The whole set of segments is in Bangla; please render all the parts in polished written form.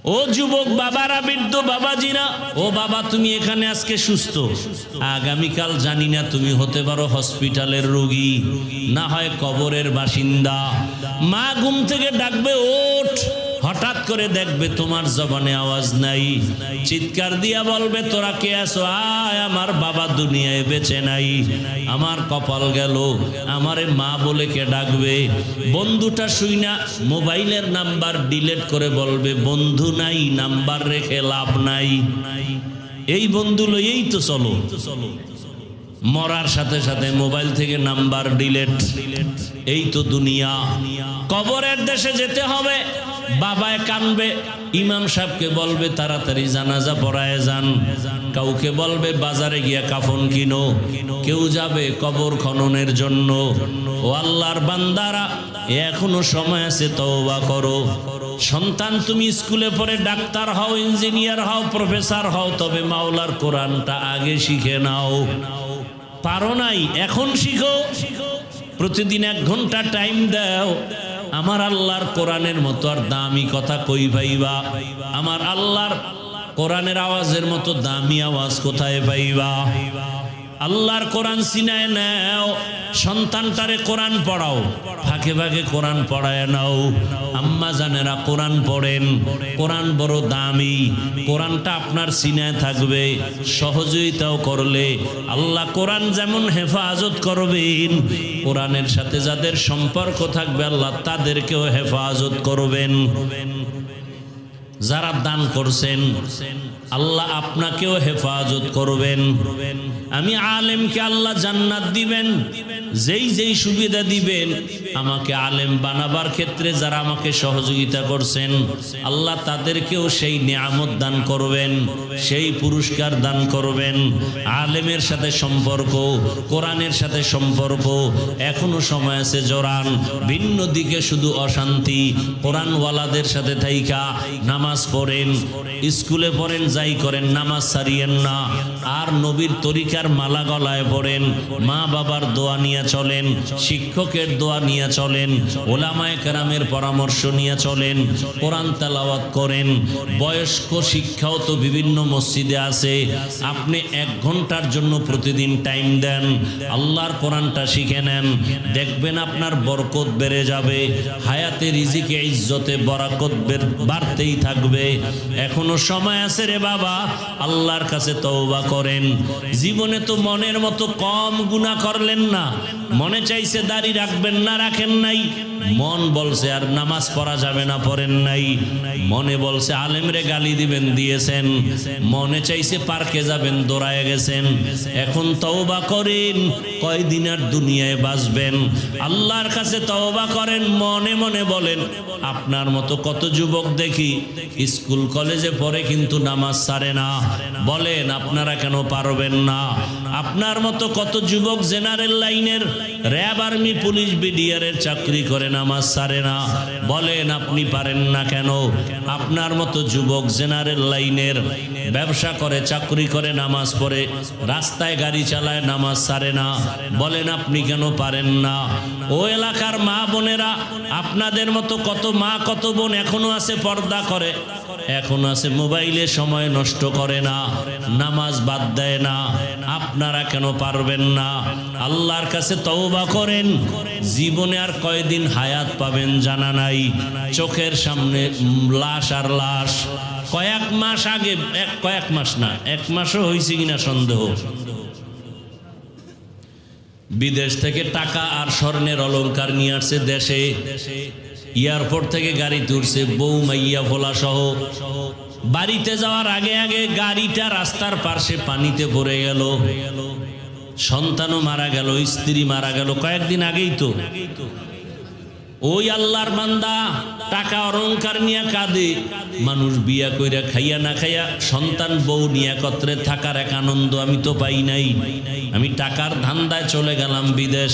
ও যুবক বাবারা, বৃদ্ধ বাবাজিরা, ও বাবা তুমি এখানে আজকে সুস্থ, আগামীকাল জানি না তুমি হতে পারো হসপিটালের রোগী, না হয় কবরের বাসিন্দা। মা ঘুম থেকে ডাকবে ওঠ, হঠাৎ করে দেখবে তোমার জবানে আওয়াজ নাই, চিৎকার দিয়া বলবে তোরা কে আছো? আয়, আমার বাবা দুনিয়ায় বেঁচে নাই, আমার কপাল গেল, আমারে মা বলে কে ডাকবে? বন্ধুটা শুই না মোবাইলের নাম্বার ডিলিট করে বলবে বন্ধু নাই, নাম্বার রেখে লাভ নাই, এই বন্ধু লইয়েই তো চলো। মরার সাথে সাথে মোবাইল থেকে নাম্বার ডিলিট, এই তো দুনিয়া। কবরের দেশে যেতে হবে, বাবায় কানবে, ইমাম সাহেবকে বলবে তাড়াতাড়ি জানাজা পড়ায় যান, কাউকে বলবে বাজারে গিয়া কাফন কিনো, কেউ যাবে কবর খননের জন্য। ও আল্লাহর বান্দারা, এখনো সময় আছে, তওবা করো। সন্তান তুমি স্কুলে পড়ে ডাক্তার হও, ইঞ্জিনিয়ার হও, প্রফেসর হও, তবে মাওলার কোরআনটা আগে শিখে নাও। পারো নাই, এখন শিখো, প্রতিদিন 1 ঘন্টা টাইম দাও। আমার আল্লাহর কোরআনের মতো আর দামি কথা কই পাইবা? আমার আল্লাহর কোরআনের আওয়াজের মতো দামি আওয়াজ কোথায় পাইবা? আল্লাহর কোরআন চিনায় নাও, সন্তানটারে কোরআন পড়াও, ফাঁকে ফাঁকে কোরআন পড়ায় নাও। আম্মা জানেরা কোরআন পড়েন, কোরআন বড় দামি, কোরআনটা আপনার সিনায় থাকবে। সহযোগিতাও করলে আল্লাহ কোরআন যেমন হেফাজত করবেন, কোরআনের সাথে যাদের সম্পর্ক থাকবে আল্লাহ তাদেরকেও হেফাজত করবেন। যারা দান করছেন আল্লাহ আপনাকেও হেফাজত করবেন। আমি আলেমকে আল্লাহ জান্নাত দিবেন, যেই যেই সুবিধা দিবেন আমাকে আলেম বানাবার ক্ষেত্রে যারা আমাকে সহযোগিতা করছেন আল্লাহ তাদেরকেও সেই নিয়ামত দান করবেন, সেই পুরস্কার দান করবেন। আলেমের সাথে সম্পর্ক, কোরআনের সাথে সম্পর্ক, এখনো সময় আছে জোরান। ভিন্ন দিকে শুধু অশান্তি, কোরআনওয়ালাদের সাথে থাইকা নামাজ পড়েন, স্কুলে পড়েন, যাই করেন নামাজ ছাড়িয়েন না। আর নবীর তরিকার মালা গলায় পড়েন, মা বাবার দোয়া নিয়ে চলেন, শিক্ষকের দোয়া নিয়ে চলেন, ওলামায়ে কেরামের পরামর্শ নিয়ে চলেন, কোরআন তেলাওয়াত করেন। বয়স্ক শিক্ষাও তো বিভিন্ন মসজিদে আছে, আপনি 1 ঘন্টার জন্য প্রতিদিন টাইম দেন, আল্লাহর কোরআনটা শিখে নেন, দেখবেন আপনার বরকত বেড়ে যাবে, হায়াতে রিজিকে ইজ্জতে বরকত বাড়তেই থাকবে। এখনো সময় আছে রে বাবা, আল্লাহর কাছে তওবা করেন। জীবনে তো মনের মতো কম গুনাহ করলেন না, মনে চাইছে দাড়ি রাখবেন না, রাখেন নাই, মন বলছে আর নামাজ পড়া যাবে না, পড়েন নাই, মনে বলছে আলেমরে গালি দিবেন, দিয়েছেন, মনে চাইছে পার্কে যাবেন, দৌড়ায় গেছেন। এখন তওবা করেন, কয়দিন আর দুনিয়ায় বাঁচবেন? আল্লাহর কাছে তওবা করেন, মনে মনে বলেন। আপনার মতো কত যুবক দেখি স্কুল কলেজে পড়ে কিন্তু নামাজ ছাড়ে না, বলেন আপনারা কেন পারবেন না? আপনার মতো কত যুবক জেনারেল লাইনের, র্যাব, আর্মি, পুলিশ, বিডিআরের চাকরি করে নামাজ ছাড়ে না, বলেন আপনি পারেন না কেন? আপনার মতো যুবক জেনারেল লাইনের ব্যবসা করে, চাকরি করে, নামাজ পড়ে, রাস্তায় গাড়ি চালায়, নামাজ ছাড়ে না, বলেন আপনি কেন পারেন না? ও এলাকার মা বোনেরা, আপনাদের মতো কত মা কত বোন এখনো আছে পর্দা করে, এখনো আছে মোবাইলে সময় নষ্ট করে না, নামাজ বাদ দেয় না, আপনারা কেন পারবেন না? আল্লাহর কাছে তওবা করেন। জীবনে আর কয়দিন হায়াত পাবেন জানা নাই, চোখের সামনে লাশ আর লাশ। কয়েক মাস আগে, কয়েক মাস না, 1 মাসও হয়েছে কিনা সন্দেহ, বিদেশ থেকে টাকা আর স্বর্ণের অলংকার নিয়ে আসছে দেশে, এয়ারপোর্ট থেকে গাড়ি তুলছে, বউ মাইয়া ফোলা সহ। বাড়িতে যাওয়ার আগে আগে গাড়িটা রাস্তার পাশে পানিতে পড়ে গেল, সন্তানও মারা গেল, স্ত্রী মারা গেল, কয়েকদিন আগেই তো। ওই আল্লাহর বান্দা টাকা অলংকার নিয়ে কাঁদে, মানুষ বিয়া কইরা খাইয়া না খাইয়া সন্তান বউ নিয়ে একত্রে থাকার এক আনন্দ আমি তো পাই নাই। আমি টাকার ধান্দায় চলে গেলাম বিদেশ,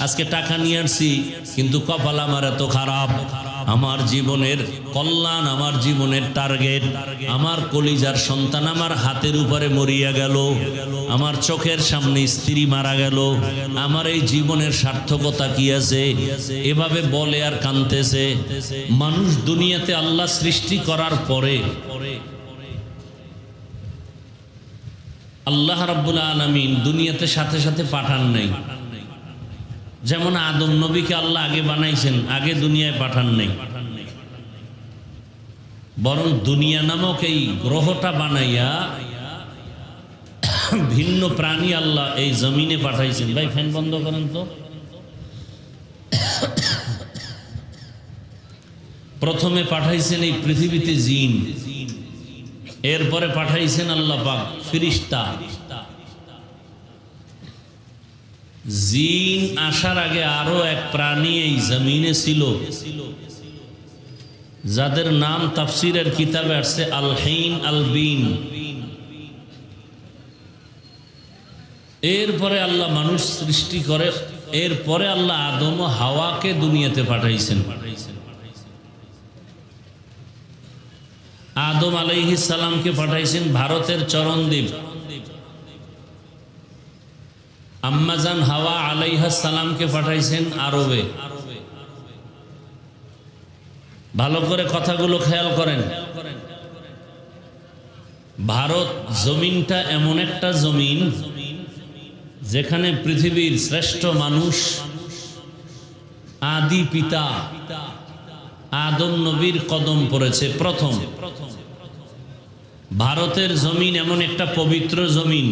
আজকে টাকা নিয়ে আসছি, কিন্তু কপাল আমার এত খারাপ, আমার জীবনের কল্যাণ, আমার জীবনের টার্গেট, আমার কলিজার সন্তান আমার হাতের উপরে মরিয়া গেল, আমার চোখের সামনে স্ত্রী মারা গেল, আমার এই জীবনের সার্থকতা কি আছে, এভাবে বলে আর কাঁদতেছে। মানুষ দুনিয়াতে আল্লাহ সৃষ্টি করার পরে আল্লাহ রাব্বুল আলামিন দুনিয়াতে সাথে সাথে পাঠান নাই। যেমন আদম নবীকে আল্লাহ আগে বানাইছেন, আগে দুনিয়ায় পাঠান নাই, বরং দুনিয়া নামক এই গ্রহটা বানাইয়া ভিন্ন প্রাণী আল্লাহ এই জমিনে পাঠাইছেন। ভাই ফ্যান বন্ধ করেন তো। প্রথমে পাঠাইছেন এই পৃথিবীতে জিন, এরপরে পাঠাইছেন আল্লাহ পাক ফেরেশতা। জিন আসার আগে আরো এক প্রাণী এই জমিনে ছিল, যাদের নাম তাফসীরের কিতাবে আসছে আল হিন আল বিন। এরপরে আল্লাহ মানুষ সৃষ্টি করে, এরপরে আল্লাহ আদম ও হাওয়াকে দুনিয়াতে পাঠাইছেন। আদম আলাইহিস সালামকে পাঠাইছেন ভারতের চরণদ্বীপ, আম্মাজান হাওয়া আলাইহিস সালামকে পাঠাইছেন আরবে। ভালো করে কথাগুলো খেয়াল করেন। ভারত জমিনটা এমন একটা জমিন যেখানে পৃথিবীর শ্রেষ্ঠ মানুষ আদি পিতা আদম নবীর কদম পড়েছে প্রথম। ভারতের জমিন এমন একটা পবিত্র জমিন,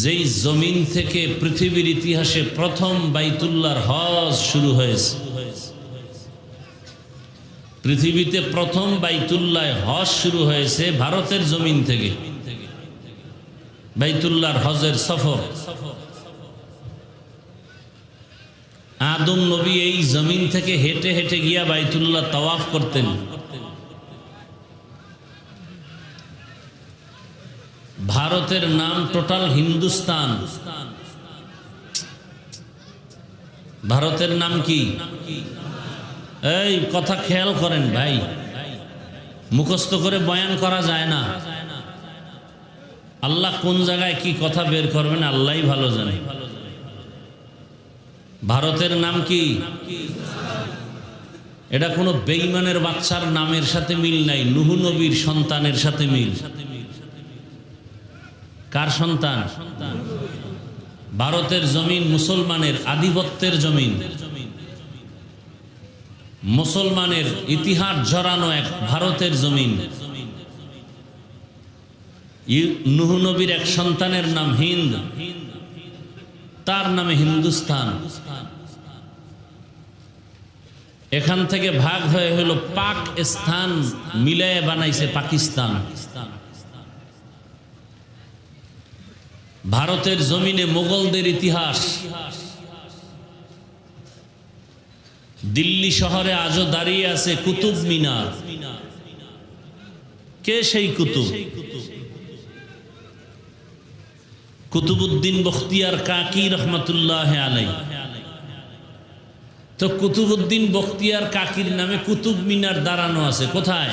যেই জমিন থেকে পৃথিবীর ইতিহাসে প্রথম বাইতুল্লাহর হজ শুরু হয়েছে। পৃথিবীতে প্রথম বাইতুল্লাহ হজ শুরু হয়েছে ভারতের জমিন থেকে। বাইতুল্লাহর হজের সফর আদম নবী এই জমিন থেকে হেঁটে হেঁটে গিয়া বাইতুল্লাহ তাওয়াফ করতেন। ভারতের নাম টোটাল হিন্দুস্তান। ভারতের নাম কি? এই কথা খেয়াল করেন ভাই, মুখস্থ করে বয়ান করা যায় না। আল্লাহ কোন জায়গায় কি কথা বের করবেন আল্লাহই ভালো জানে। ভারতের নাম কি? এটা কোনো বেঈমানের বাচ্চার নামের সাথে মিল নাই, নূহ নবীর সন্তানের সাথে মিল। কার সন্তান? ভারতের জমিন মুসলমানের আধিপত্যের জমিন, মুসলমানের ইতিহাস জড়ানো এক ভারতের জমিন। নূহ নবীর এক সন্তানের নাম হিন্দ, তার নামে হিন্দুস্তান। এখান থেকে ভাগ হয়ে হলো পাকিস্তান, মিলায়ে বানাইছে পাকিস্তান। ভারতের জমিনে মোগলদের ইতিহাস। দিল্লি শহরে আজও দাঁড়িয়ে আছে কুতুব মিনার। কে সেই কুতুব? কুতুবউদ্দিন বখতিয়ার কাকি রহমতুল্লাহ আলাইহি। তো কুতুবউদ্দিন বখতিয়ার কাকির নামে কুতুব মিনার দাঁড়ানো আছে কোথায়?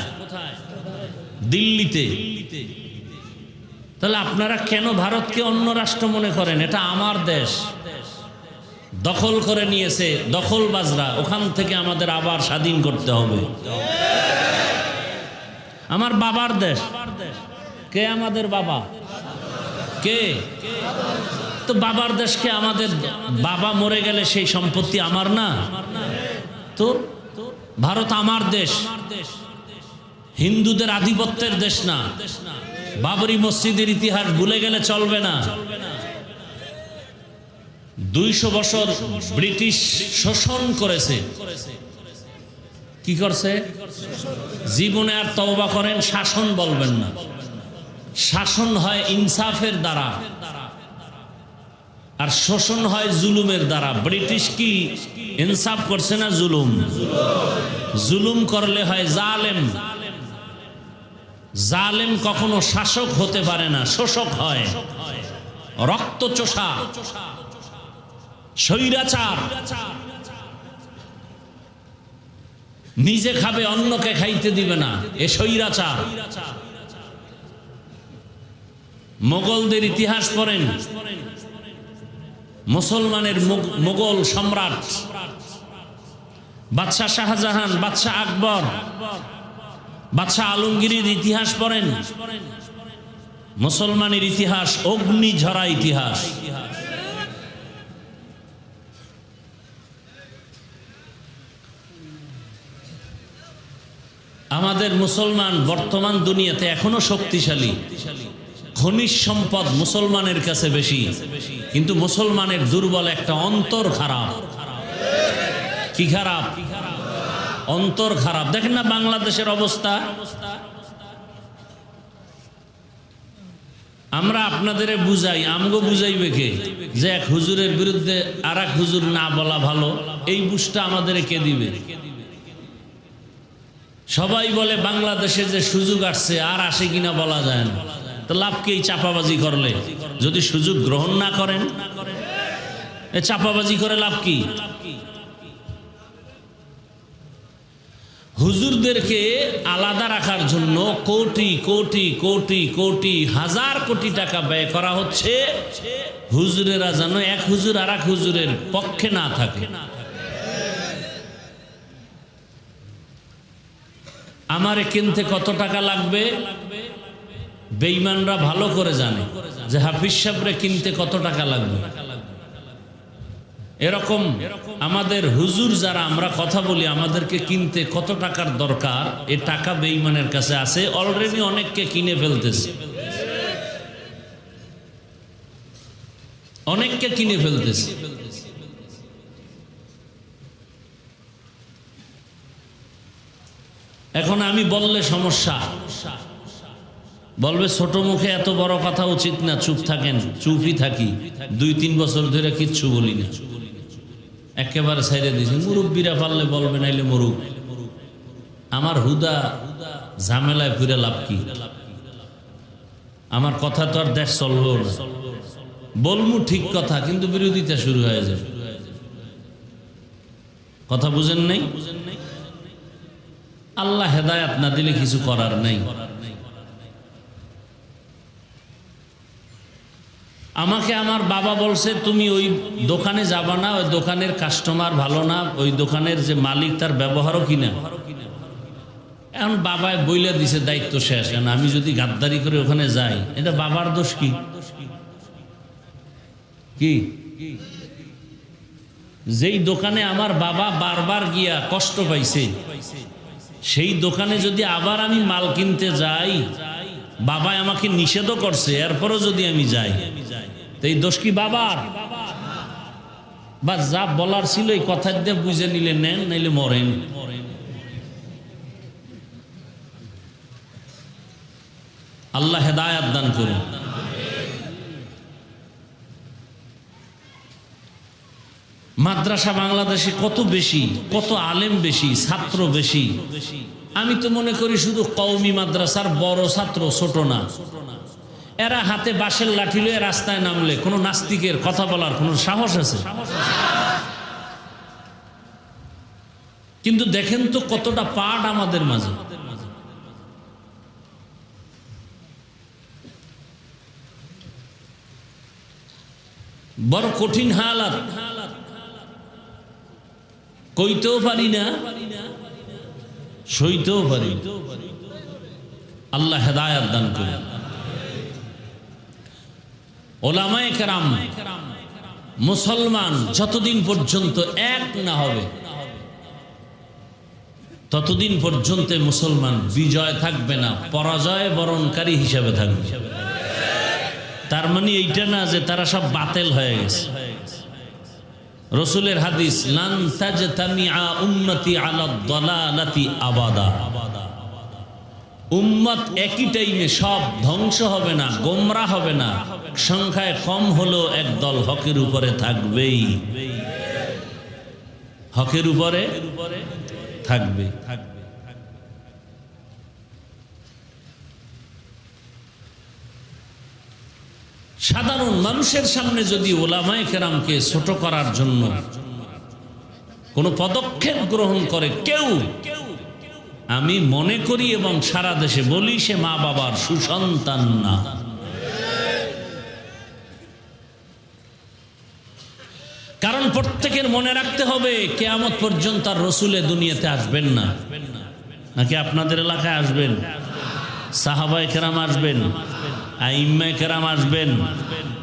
দিল্লিতে। তাহলে আপনারা কেন ভারতকে অন্য রাষ্ট্র মনে করেন? এটা আমার দেশ, দখল করে নিয়েছে দখলবাজরা, ওখান থেকে আমাদের আবার স্বাধীন করতে হবে। আমার বাবার দেশ। কে আমাদের বাবা? কে? তো বাবার দেশকে আমাদের বাবা মরে গেলে সেই সম্পত্তি আমার না? তো ভারত আমার দেশ, হিন্দুদের আধিপত্যের দেশ না। বাবরি মসজিদের ইতিহাস ভুলে গেলে চলবে না। 200 বছর ব্রিটিশ শোষণ করেছে। কি করছে? জীবনে আর তওবা করেন, শাসন বলবেন না। শাসন হয় ইনসাফের দ্বারা, আর শোষণ হয় জুলুমের দ্বারা। ব্রিটিশ কি ইনসাফ করছে না জুলুম? জুলুম করলে হয় জালেম। জালেম কখনো শাসক হতে পারে না, শোষক হয়। রক্তচোষা, স্বৈরাচার। নিজে খাবে অন্যকে খাইতে দিবে না, এ স্বৈরাচার। মোগলদের ইতিহাস পড়েন, মুসলমানের মোগল সম্রাট বাদশাহ শাহজাহান, বাদশাহ আকবর, বাদশাহ আলমগীরের ইতিহাস পড়েন। মুসলমানের ইতিহাস অগ্নিঝরা ইতিহাস। আমাদের মুসলমান বর্তমান দুনিয়াতে এখনো শক্তিশালী, খনিজ সম্পদ মুসলমানের কাছে বেশি, কিন্তু মুসলমানের দুর্বল একটা অন্তর খারাপ। কি খারাপ? অন্তর খারাপ। দেখেন না বাংলাদেশের অবস্থা। আমরা আপনাদের বুঝাই, আমগো বুঝাইবে কে যে এক হুজুরের বিরুদ্ধে আর এক হুজুর না বলা ভালো, এই বুঝটা আমাদের কে দিবে? সবাই বলে বাংলাদেশে যে সুযোগ আসছে আর আসে কিনা বলা যায় না, তো লাভ কি এই চাপাবাজি করলে? যদি সুযোগ গ্রহণ না করেন, এ চাপাবাজি করে লাভ কি? হুজুরদেরকে আলাদা রাখার জন্য কোটি কোটি কোটি কোটি হাজার কোটি টাকা ব্যয় করা হচ্ছে, হুজুরেরা যেন এক হুজুর আর এক হুজুরের পক্ষে না থাকে। আমারে কিনতে কত টাকা লাগবে বেঈমানরা ভালো করে জানে, যে হাফিজ সাহেবরে কিনতে কত টাকা লাগবে। এরকম আমাদের হুজুর যারা আমরা কথা বলি, আমাদেরকে কিনতে কত টাকার দরকার, এ টাকা বেঈমানের কাছে আছে, অলরেডি অনেককে কিনে ফেলতেছে, অনেককে কিনে ফেলতেছে। এখন আমি বললে সমস্যা, বলবে ছোট মুখে এত বড় কথা উচিত না, চুপ থাকেন। চুপই থাকি, 2-3 বছর ধরে কিচ্ছু বলি না, একেবারে ছেড়ে দিয়েছি। মুরব্বীরা পারলে বলবে, নাইলে মরুক। আমার হুদা ঝামেলায় ফিরে লাভ কি? আমার কথা তো আর দেশ চলবো না। বলবো ঠিক কথা, কিন্তু বিরোধিতা শুরু হয়ে যাবে। কথা বুঝেন নাই? আল্লাহ হেদায়াত না দিলে কিছু করার নাই। আমাকে আমার বাবা বলছে, তুমি ওই দোকানে যাবা না, ওই দোকানের কাস্টমার ভালো না, ওই দোকানের যে মালিক তার ব্যবহারও কিনা। এখন বাবায় বইলে দিছে, দায়িত্ব শেষ। কেন আমি যদি গাদ্দারি করে ওখানে যাই, এটা বাবার দোষ কি? কি যেই দোকানে আমার বাবা বারবার গিয়া কষ্ট পাইছে, সেই দোকানে যদি আবার আমি মাল কিনতে যাই, বাবা আমাকে নিষেধও করছে, এরপরও যদি আমি যাই, তো এই দোষ কি বাবার? বা যা বলার ছিল এই কথা দিয়ে বুঝে নিলে নেন, নাইলে মরেন। আল্লাহ হেদায়াত দান করুন। মাদ্রাসা বাংলাদেশে কত বেশি, কত আলেম বেশি, ছাত্র বেশি। আমি তো মনে করি শুধু কওমি মাদ্রাসার বড় ছাত্র, ছোট না। এরা হাতে বাঁশের লাঠি লয়ে রাস্তায় নামলে কোনো নাস্তিকের কথা বলার কোনো সাহস আছে? কিন্তু দেখেন তো কতটা পাঠ আমাদের মাঝে। বড় কঠিন হালাত, কইতেও পারি না, সইতেও পারি। আল্লাহ হেদায়াত দান করুন। ওলামায়ে কেরাম, মুসলমান যতদিন পর্যন্ত এক না হবে, ততদিন পর্যন্ত মুসলমান বিজয় থাকবে না, পরাজয় বরণকারী হিসাবে থাকবে। তার মানে এইটা না যে তারা সব বাতিল হয়ে গেছে। রসুলের হাদিস, লান তাজতামিআ উম্মতি আলা দালালাতি আবাদা। উম্মত একই টাইমে সব ধ্বংস হবে না, গোমরাহ হবে না, সংখ্যায় কম হলেও একদল হকের উপরে থাকবেই, হকের উপরে থাকবে। সাধারণ মানুষের সামনে যদি ওলামায়ে কেরামকে ছোট করার জন্য কোনো পদক্ষেপ গ্রহণ করে কেউ, আমি মনে করি এবং সারা দেশে বলি সে মা বাবার সুসন্তান না। কারণ প্রত্যেকের মনে রাখতে হবে কিয়ামত পর্যন্ত আর রসুলে দুনিয়াতে আসবেন না। নাকি আপনাদের এলাকায় আসবেন? সাহাবায়ে কেরাম আসবেন, আইম্মায়ে কেরাম আসবেন।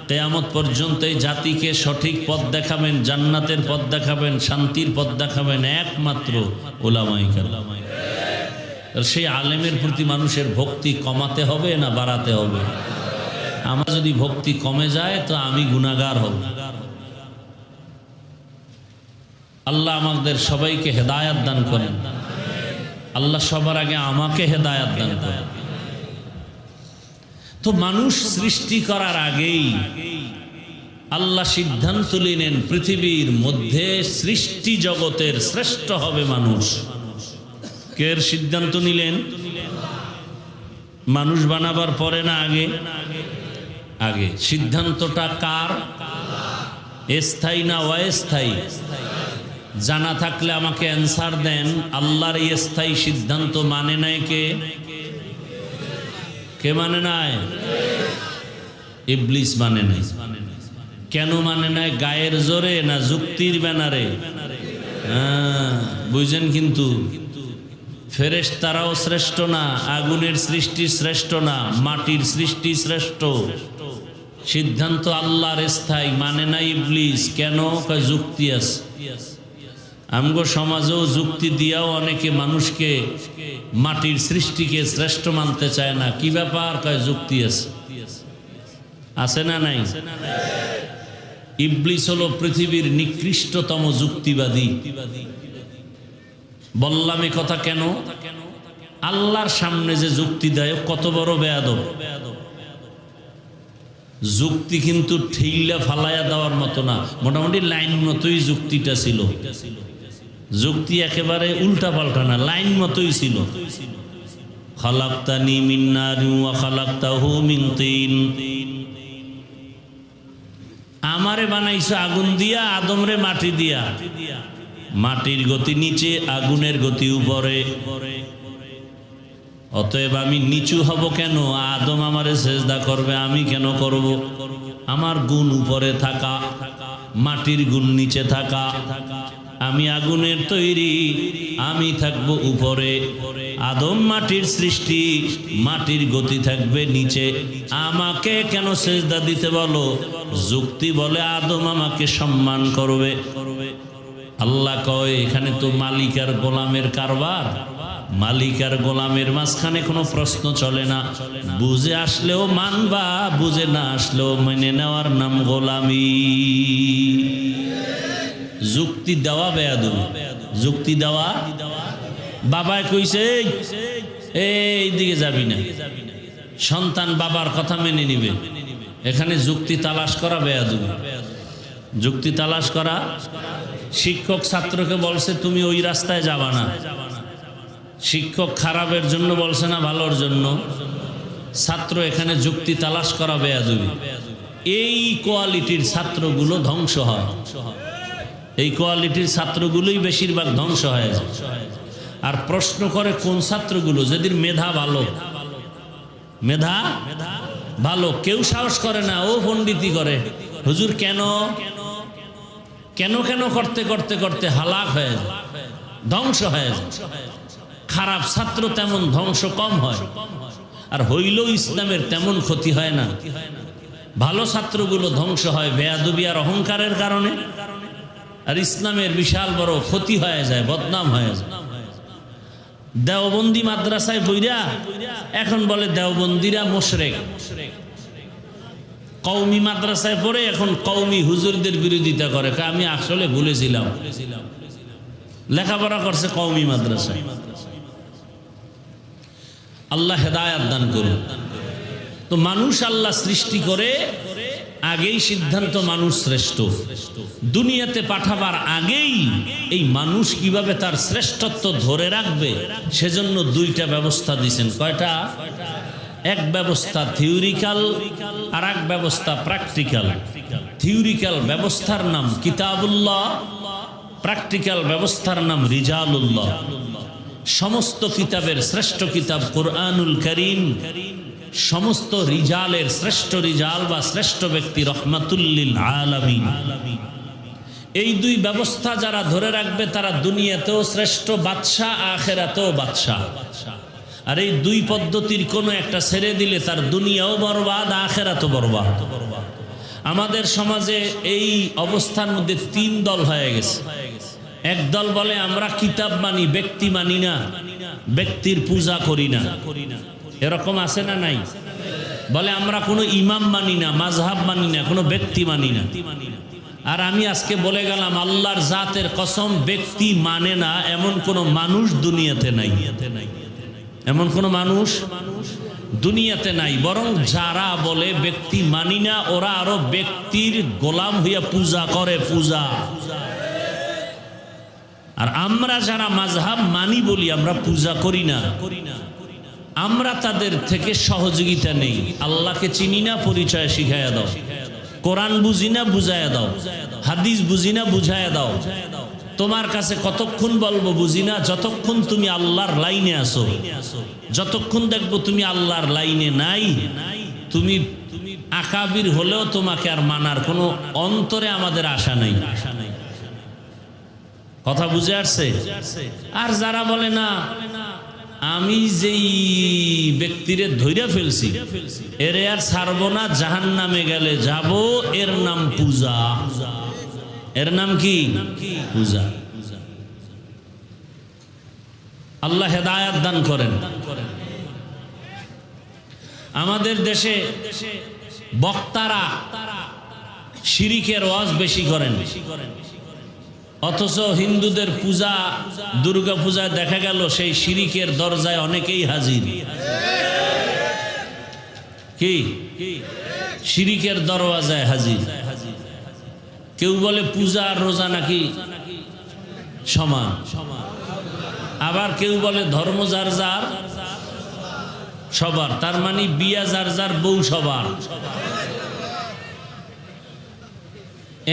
কিয়ামত পর্যন্ত এই জাতিকে সঠিক পথ দেখাবেন, জান্নাতের পথ দেখাবেন, শান্তির পথ দেখাবেন একমাত্র উলামায়ে কেরাম। সেই আলেমের প্রতি মানুষের ভক্তি কমাতে হবে না বাড়াতে হবে? আমার যদি ভক্তি কমে যায় তো আমি গুনাহগার হব। আল্লাহ আমাদের সবাইকে হেদায়াত দান করেন। আল্লাহ সবার আগে আমাকে হেদায়াত দান করেন। তো মানুষ সৃষ্টি করার আগেই আল্লাহ সিদ্ধান্ত নিলেন পৃথিবীর মধ্যে সৃষ্টি জগতের শ্রেষ্ঠ হবে মানুষ। কের সিদ্ধান্ত নিলেন? মানুষ বানাবার পরে না আগে? আগে। সিদ্ধান্তটা কার? স্থায়ী না অস্থায়ী? জানা থাকলে আমাকে অ্যান্সার দেন। আল্লাহর এই স্থায়ী সিদ্ধান্ত মানে নাই কে? কে মানে নাই? ইবলিস মানে নাই। কেন মানে নাই? গায়ের জোরে না যুক্তির ব্যানারে? বুঝেন কিন্তু ফেরেশতারাও শ্রেষ্ঠ না, আগুনের সৃষ্টি শ্রেষ্ঠ না, মাটির সৃষ্টি শ্রেষ্ঠ। সিদ্ধান্ত আল্লাহর স্থায়ী, মানে না ইবলিস। কেন? যুক্তি আছে। আমগো সমাজেও যুক্তি দিয়াও অনেকে মানুষকে মাটির সৃষ্টিকে শ্রেষ্ঠ মানতে চায় না। কি ব্যাপার? কয় যুক্তি আছে। আছে না নাই? ইবলিস হলো পৃথিবীর নিকৃষ্টতম যুক্তিবাদী। বললাম এ কথা কেন? আল্লাহর সামনে যে যুক্তি দেয় কত বড় বেয়াদব। যুক্তি কিন্তু ঠেইলা ফালাইয়া দেওয়ার মতো না, মোটামুটি লাইন মতোই যুক্তিটা ছিল। যুক্তি একেবারে উল্টা পাল্টা না, লাইন মতোই ছিল। খালাকতানি মিন নারিন ওয়া খালাকতাহু মিন তিন। আমারে বানাইছো আগুন দিয়া, আদমরে মাটি দিয়া। মাটির গতি নিচে, আগুনের গতি উপরে। অতএব আমি নিচু হব কেন? আদম আমারে সেজদা করবে, আমি কেন করব? আমার গুণ উপরে থাকা, মাটির গুণ নিচে থাকা। আমি আগুনের তৈরি, আমি থাকব উপরে। আদম মাটির সৃষ্টি, মাটির গতি থাকবে নিচে। আমাকে কেন সেজদা দিতে বলো? যুক্তি বলে আদম আমাকে সম্মান করবে। আল্লাহ কয় এখানে তো মালিক আর গোলামের কারবার। মালিক আর গোলামের মাঝখানে কোনো প্রশ্ন চলে না। বুঝে আসলেও মানবা, বুঝে না আসলেও মেনে নেওয়ার নাম গোলামি। যুক্তি দেওয়া বেয়াদবি। যুক্তি দেওয়া। বাবায় কইছে এই দিকে যাবি না, সন্তান বাবার কথা মেনে নিবে। এখানে যুক্তি তালাশ করা বেয়াদবি। যুক্তি তালাশ করা। শিক্ষক ছাত্রকে বলছে তুমি ওই রাস্তায় যাবা না। শিক্ষক খারাপের জন্য বলছে না ভালোর জন্য? ছাত্র এখানে যুক্তি তালাশ করা বেয়াদবি। এই কোয়ালিটির ছাত্রগুলো ধ্বংস হয়। এই কোয়ালিটির ছাত্রগুলোই বেশিরভাগ ধ্বংস হয়ে যায়। আর প্রশ্ন করে কোন ছাত্রগুলো? যাদের মেধা ভালো। মেধা ভালো, কেউ সাহস করে না, ও পণ্ডিতি করে। হুজুর কেন কেন কেন করতে করতে করতে হালাক হয়ে যায়, ধ্বংস হয়ে যায়। খারাপ ছাত্র তেমন ধ্বংস কম হয়, আর হইলেও ইসলামের তেমন ক্ষতি হয় না। ভালো ছাত্রগুলো ধ্বংস হয় বেয়াদবি আর অহংকারের কারণে, আর ইসলামের বিশাল বড় ক্ষতি হয়ে যায়, বদনাম হয়ে যায়। দেওবন্দি মাদ্রাসায় বইরা এখন বলে দেওবন্দিরা মুশরিক। কওমি মাদ্রাসায় পড়ে এখন কওমি হুজুরদের বিরোধিতা করে। আমি আসলে ভুলেছিলাম, লেখাপড়া করছে কওমি মাদ্রাসায়। আল্লাহ হেদায়াত দান করুন। তো মানুষ আল্লাহ সৃষ্টি করে আগেই সিদ্ধান্ত মানুষ শ্রেষ্ঠ। দুনিয়াতে পাঠাবার আগেই এই মানুষ কিভাবে তার শ্রেষ্ঠত্ব ধরে রাখবে সেজন্য দুইটা ব্যবস্থা দিয়েছেন। কয়টা? এক ব্যবস্থা থিওরিক্যাল, আর এক ব্যবস্থা প্র্যাকটিক্যাল। থিওরিক্যাল ব্যবস্থার নাম কিতাবুল্লাহ, প্র্যাকটিক্যাল ব্যবস্থার নাম রিজালুল্লাহ। সমস্ত কিতাবের শ্রেষ্ঠ কিতাব কুরআনুল কারীম, সমস্ত রিজালের শ্রেষ্ঠ রিজাল বা শ্রেষ্ঠ ব্যক্তি রহমাতুল লিল আলামিন। এই দুই ব্যবস্থা যারা ধরে রাখবে তারা দুনিয়াতেও শ্রেষ্ঠ বাদশা, আখিরাতেও বাদশা। আর এই দুই পদ্ধতির কোনো একটা ছেড়ে দিলে তার দুনিয়াও বরবাদ, আখিরাতও বরবাদ। আমাদের সমাজে এই অবস্থার মধ্যে তিন দল হয়ে গেছে। এক দল বলে আমরা কিতাব মানি, ব্যক্তি মানি না, ব্যক্তির পূজা করি না। এরকম আছে না নাই? বলে আমরা কোনো ইমাম মানি না, মাযহাব মানি না, কোনো ব্যক্তি মানি না। আর আমি আজকে বলে গেলাম আল্লাহর জাতের কসম, ব্যক্তি মানে না এমন কোন মানুষ দুনিয়াতে নাই। এমন কোন মানুষ দুনিয়াতে নাই। বরং যারা বলে ব্যক্তি মানি না, ওরা আরো ব্যক্তির গোলাম হইয়া পূজা করে, পূজা। আর আমরা যারা মাযহাব মানি বলি আমরা পূজা করি না, আমরা তাদের থেকে সহযোগিতা নেই। আল্লাহকে চিনি না, পরিচয় শিখাইয়া দাও। কোরআন বুঝি না, বুঝাইয়া দাও। হাদিস বুঝি না, বুঝাইয়া দাও। তোমার কাছে কতক্ষণ বলবো বুঝি না, যতক্ষণ তুমি আল্লাহর লাইনে আসো। যতক্ষণ দেখবো তুমি আল্লাহর লাইনে নাই, তুমি আকাবির হলেও তোমাকে আর মানার কোনো অন্তরে আমাদের আশা নাই। কথা বুঝে আসছে? আর যারা বলে না আমি যেই ব্যক্তিরে ধইরা ফেলছি এর আর ছাড়বো না, জাহান্নামে গেলে যাব, এর নাম পূজা। এর নাম কি? পূজা। আল্লাহ হেদায়েত দান করেন। আমাদের দেশে বক্তারা শিরিকের ওয়াজ বেশি করেন, অথচ হিন্দুদের পূজা, দুর্গা পূজায় দেখা গেল সেই শিরিকের দরজায় অনেকেই হাজির। কি শিরিকের দরওয়াজায় হাজির। কেউ বলে পূজা আর রোজা নাকি সমান, আবার কেউ বলে ধর্ম যার যার সবার, তার মানে বিয়া যার যার, বউ সবার।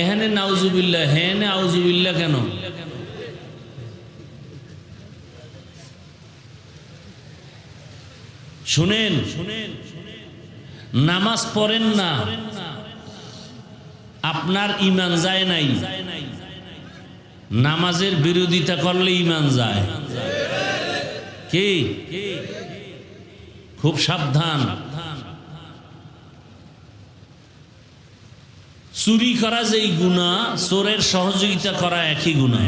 এখানে নাউজুবিল্লাহ, হেনে আউজুবিল্লাহ কেন? শুনেন, নামাজ পড়েন না, আপনার ঈমান যায় নাই। নামাজের বিরোধিতা করলে ঈমান যায়। কি? খুব সাবধান। চুরি করা যেই গুনাহ, চোরের সহযোগিতা করা একই গুনাহ।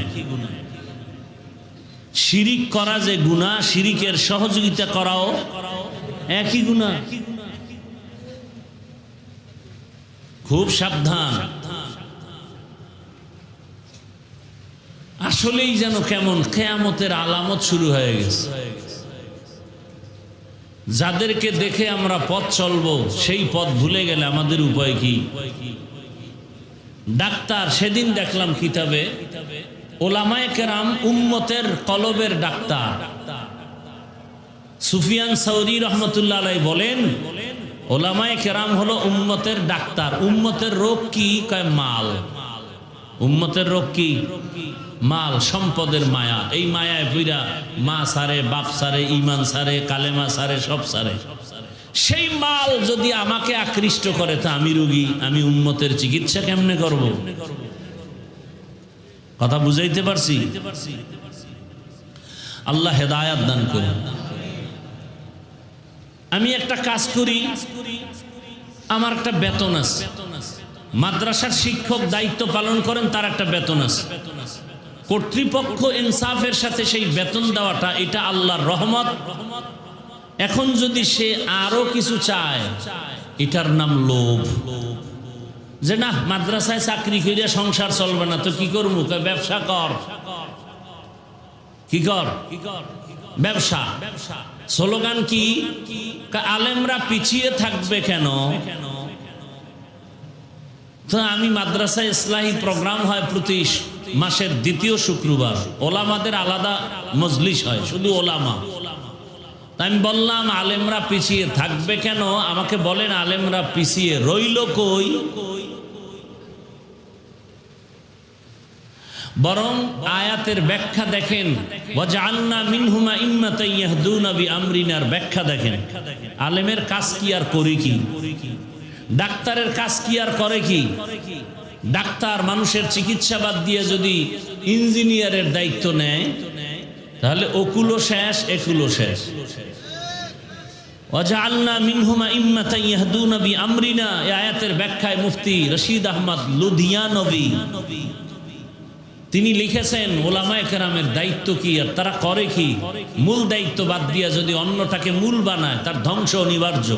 শিরিক করা যে গুনাহ, শিরিকের সহযোগিতা করাও একই গুনাহ। খুব সাবধান। আসলেই যেন কেমন কিয়ামতের আলামত শুরু হয়ে গেছে। যাদেরকে দেখে আমরা পথ চলবো সেই পথ ভুলে গেলে আমাদের উপায় কি? ডাক্তার, সেদিন দেখলাম কিতাবে ওলামায়ে কেরাম উম্মতের কলবের ডাক্তার। সুফিয়ান সাউরি রহমতুল্লাহ আলাইহি বলেন ওলামায়ে কেরাম হলো উম্মতের ডাক্তার। উম্মতের রোগ কি? কয় মাল। উম্মতের রোগ কি? মাল, সম্পদের মায়া। এই মায়ায় পুরা মা সারে, বাপ সারে, ঈমান সারে, কালেমা সারে, সব সারে। সেই মাল যদি আমাকে আকৃষ্ট করে তা আমি রোগী, আমি উম্মতের চিকিৎসা কেমনে করব? কথা বুঝাইতে পারছি? আল্লাহ হেদায়েত দান করেন। আমি একটা কাজ করি, আমার একটা বেতন আছে। মাদ্রাসার শিক্ষক দায়িত্ব পালন করেন, তার একটা বেতন আছে। কর্তৃপক্ষ ইনসাফের সাথে সেই বেতন দেওয়াটা, এটা আল্লাহর রহমত। এখন যদি সে আরো কিছু চায়, এটার নাম লোভ। যে না, মাদ্রাসায় চাকরি করিয়া সংসার চলবে না, তো কি করবো? ব্যবসা কর। কি কর? ব্যবসা। স্লোগান কি? আলেমরা পিছিয়ে থাকবে কেন? তো আমি মাদ্রাসায় ইসলাহি প্রোগ্রাম হয় প্রতি মাসের দ্বিতীয় শুক্রবার, ওলামাদের আলাদা মজলিস হয়, শুধু ওলামা। আমি বললাম আলেমরা পিছিয়ে থাকবে কেন? আমাকে বলেন আলেমরা পিছিয়ে রইল কই? বরং আয়াতের ব্যাখ্যা দেখেন, ওয়াজআলনা মিনহুমা ইম্মাতান ইয়াহদুনা বিআমরিনার ব্যাখ্যা দেখেন। আলেমের কাজ কি আর করে কি? ডাক্তারের কাজ কি আর করে কি? ডাক্তার মানুষের চিকিৎসা বাদ দিয়ে যদি ইঞ্জিনিয়ারের দায়িত্ব নেয় তাহলে ওকুলো শেষ, একুলো শেষ। ওয়াজআলনা মিনহুমা ইম্মাতান ইয়াহদুনা বিআমরিনা, এই আয়াতের ব্যাখ্যায় মুফতি রশিদ আহমদ লুধিয়ানবী তিনি লিখেছেন ওলামায়ে কেরামের দায়িত্ব কি আর তারা করে কি। মূল দায়িত্ব বাদ দিয়া যদি অন্যটাকে মূল বানায় তার ধ্বংস অনিবার্য।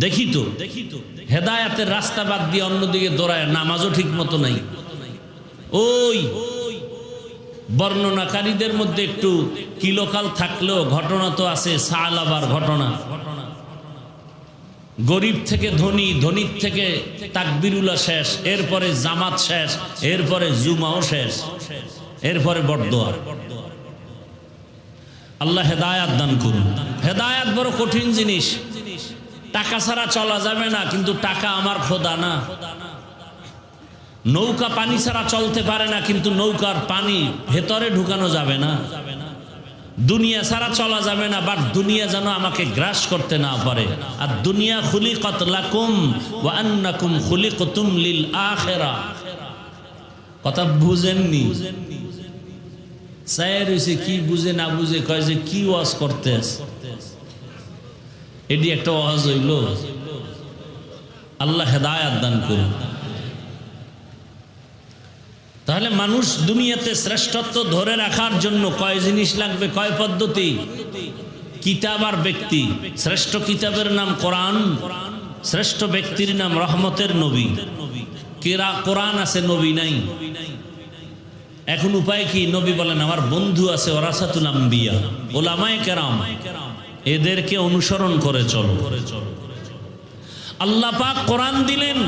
দেখি তো হেদায়েতের রাস্তা বাদ দিয়ে অন্যদিকে দৌড়ায়, নামাজও ঠিক মতো নাই। ওই বর্ণনাকারীদের মধ্যে একটু কিলোকাল থাকলেও ঘটনা তো আছে, সালাবার ঘটনা। গরিব থেকে ধনী, ধনীর থেকে তাকবিরুল্লাহ শেষ, এরপরে জামাত শেষ, এরপরে জুমাও শেষ, এরপরে বরদোয়া। আল্লাহ হেদায়াত দান করুন। হেদায়াত বড় কঠিন জিনিস। টাকা ছাড়া চলা যাবে না, কিন্তু টাকা আমার খোদা না। নৌকা পানি ছাড়া চলতে পারে না, কিন্তু নৌকার পানি ভেতরে ঢুকানো যাবে না। দুনিয়া ছাড়া চলা যাবে না, বাট দুনিয়া যেন আমাকে গ্রাস করতে না পারে। আর দুনিয়া খুলিকাত লাকুম ওয়া আন্নাকুম খুলিকতুম লিল আখিরা। কথা বুঝেননি? সায়ের হইছে কি বুঝে না বুঝে কয় যে কি ওয়াজ করতেছ, এটি একটা ওয়াজ হইল। আল্লাহ হেদায়াত দান করুন। তাহলে মানুষ দুনিয়াতে শ্রেষ্ঠত্ব ধরে রাখার জন্য কয় জিনিস লাগবে, কয় পদ্ধতি? কিতাব আর ব্যক্তি। শ্রেষ্ঠ কিতাবের নাম কোরআন, শ্রেষ্ঠ ব্যক্তির নাম রহমতের নবী। কোরআন আছে, নবী নাই। এখন উপায় কি? নবী বলেন আমার বন্ধু আছে, ওরাসাতুল আম্বিয়া, ওলামায়ে কেরাম, এদেরকে অনুসরণ করে চলো। আল্লাহ পাক কোরআন দিলেন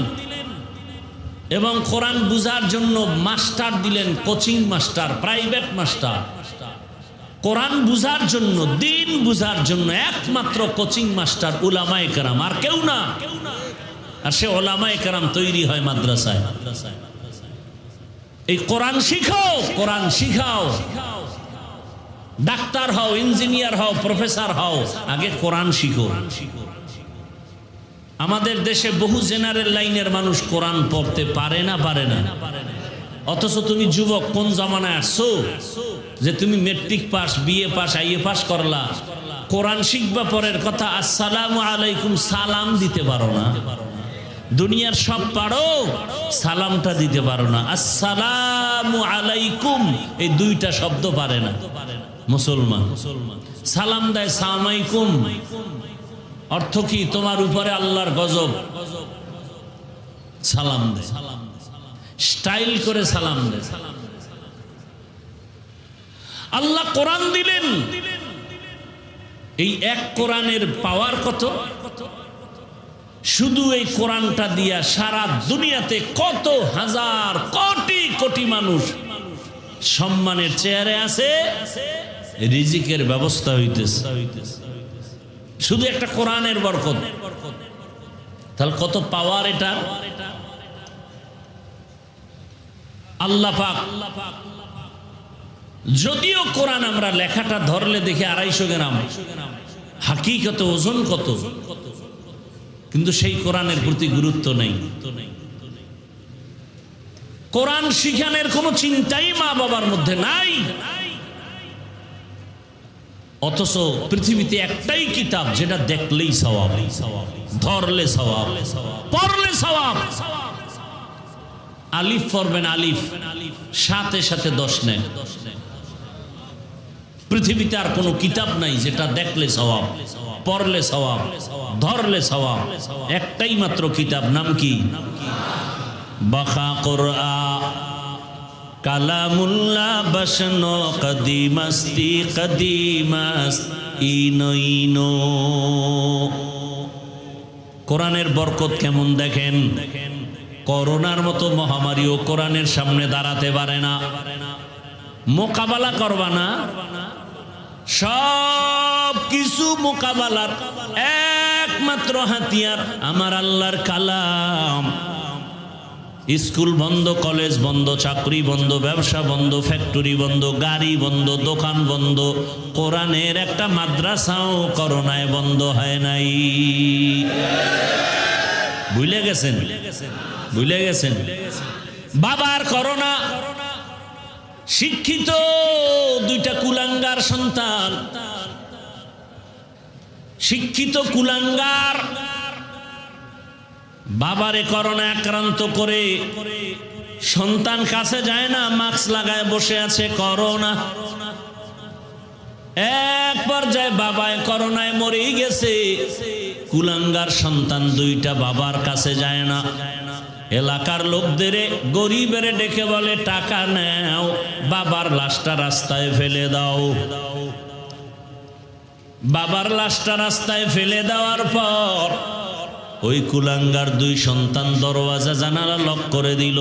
এবং কোরআন বুঝার জন্য মাস্টার দিলেন, কোচিং মাস্টার, প্রাইভেট মাস্টার। কোরআন বুঝার জন্য, দিন বুঝার জন্য একমাত্র কোচিং মাস্টার উলামায়ে কেরাম, আর কেউ না। আর সে উলামায়ে কেরাম তৈরি হয় মাদ্রাসায়। এই কোরআন শিখাও, কোরআন শিখাও। ডাক্তার হও, ইঞ্জিনিয়ার হও, প্রফেসর হও, আগে কোরআন শিখো। আমাদের দেশে বহু জেনারেল লাইনের মানুষ কোরআন পড়তে পারে না। অথচ তুমি যুবক, কোন জামানায় আসছো যে তুমি matric pass, BA pass, IA pass করলা, কোরআন শিখবা পরের কথা, আসসালামু আলাইকুম সালাম দিতে পারো না। দুনিয়ার সব পারো, সালামটা দিতে পারো না। আসসালামু আলাইকুম এই দুইটা শব্দ পারে না মুসলমান। সালাম দেয় সালামাইকুম, অর্থ কি? তোমার উপরে আল্লাহর গজব। সালাম দেয়, স্টাইল করে সালাম দেয়। আল্লাহ কোরআন দিলেন, এই এক কোরআনের পাওয়ার কত! শুধু এই কোরআনটা দিয়া সারা দুনিয়াতে কত হাজার কোটি কোটি মানুষ সম্মানের চেয়ারে আছে, রিজিকের ব্যবস্থা হইতেছে শুধু একটা কোরআনের বরকত। তাহলে কত পাওয়ার এটা! আল্লাহ পাক, যদিও কোরআন আমরা লেখাটা ধরলে দেখি 250 গ্রাম, হাকিকতে ওজন কত, কিন্তু সেই কোরআনের প্রতি গুরুত্ব নেই। কোরআন শিখানোর কোনো চিন্তাই মা বাবার মধ্যে নাই। অথচ পৃথিবীতে একটাই কিতাব যেটা দেখলেই সওয়াব, ধরলে সওয়াব, পড়লে সওয়াব। আলিফ পড়বেন, আলিফ সাথে সাথে 10 নেন। পৃথিবীতে আর কোনো কিতাব নাই যেটা দেখলে সওয়াব, পড়লে সওয়াব, ধরলে সওয়াব। একটাই মাত্র কিতাব, নাম কি? বাখা কোরআন কালামুল্লাহ বসনো কদিমস্তি কদিমস ইনো ইনো। কোরআনের বরকত কেমন দেখেন! করোনার মতো মহামারীও কোরআনের সামনে দাঁড়াতে পারে না। মোকাবেলা করবা না, সব কিছু মোকাবেলার একমাত্র হাতিয়ার আমার আল্লাহর কালাম। স্কুল বন্ধ, কলেজ বন্ধ, চাকরি বন্ধ, ব্যবসা বন্ধ, ফ্যাক্টরি বন্ধ, গাড়ি বন্ধ, দোকান বন্ধ, কোরআনের একটা মাদ্রাসাও করোনায় বন্ধ হয় নাই। ভুলে গেছেন, ভুলে গেছেন। বাবার করোনা, শিক্ষিত দুইটা কুলাঙ্গার সন্তান, শিক্ষিত কুলাঙ্গার বাবারে করোনা আক্রান্ত করে সন্তান কাছে যায় না, মাস্ক লাগায় বসে আছে করোনা। এক পর্যায়ে বাবায় করোনায় মরেই গেছে, কুলাঙ্গার সন্তান দুইটা বাবার কাছে যায় না। এলাকার লোকদের গরিবের ডেকে বলে টাকা নাও, বাবার লাশটা রাস্তায় ফেলে দাও। বাবার লাশটা রাস্তায় ফেলে দেওয়ার পর ওই কুলাঙ্গার দুই সন্তান দরওয়াজা জানালা লক করে দিল।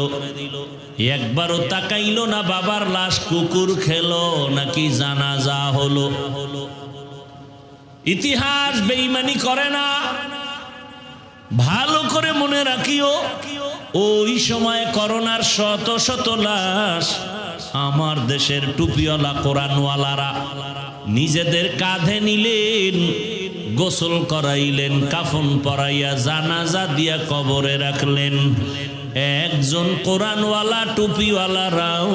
একবারও তাকাইলো না বাবার লাশ কুকুর খেলো নাকি জানাজা হলো। ইতিহাস বেঈমানি করে না, ভালো করে মনে রাখিও। ওই সময় করোনার শত শত লাশ আমার দেশের টুপিওয়ালা কোরআনওয়ালারা নিজেদের কাঁধে নিলেন, গোসল করাইলেন, কাফন পরাইয়া জানাজা দিয়া কবরে রাখলেন। একজন কোরআনওয়ালা টুপিওয়ালারাও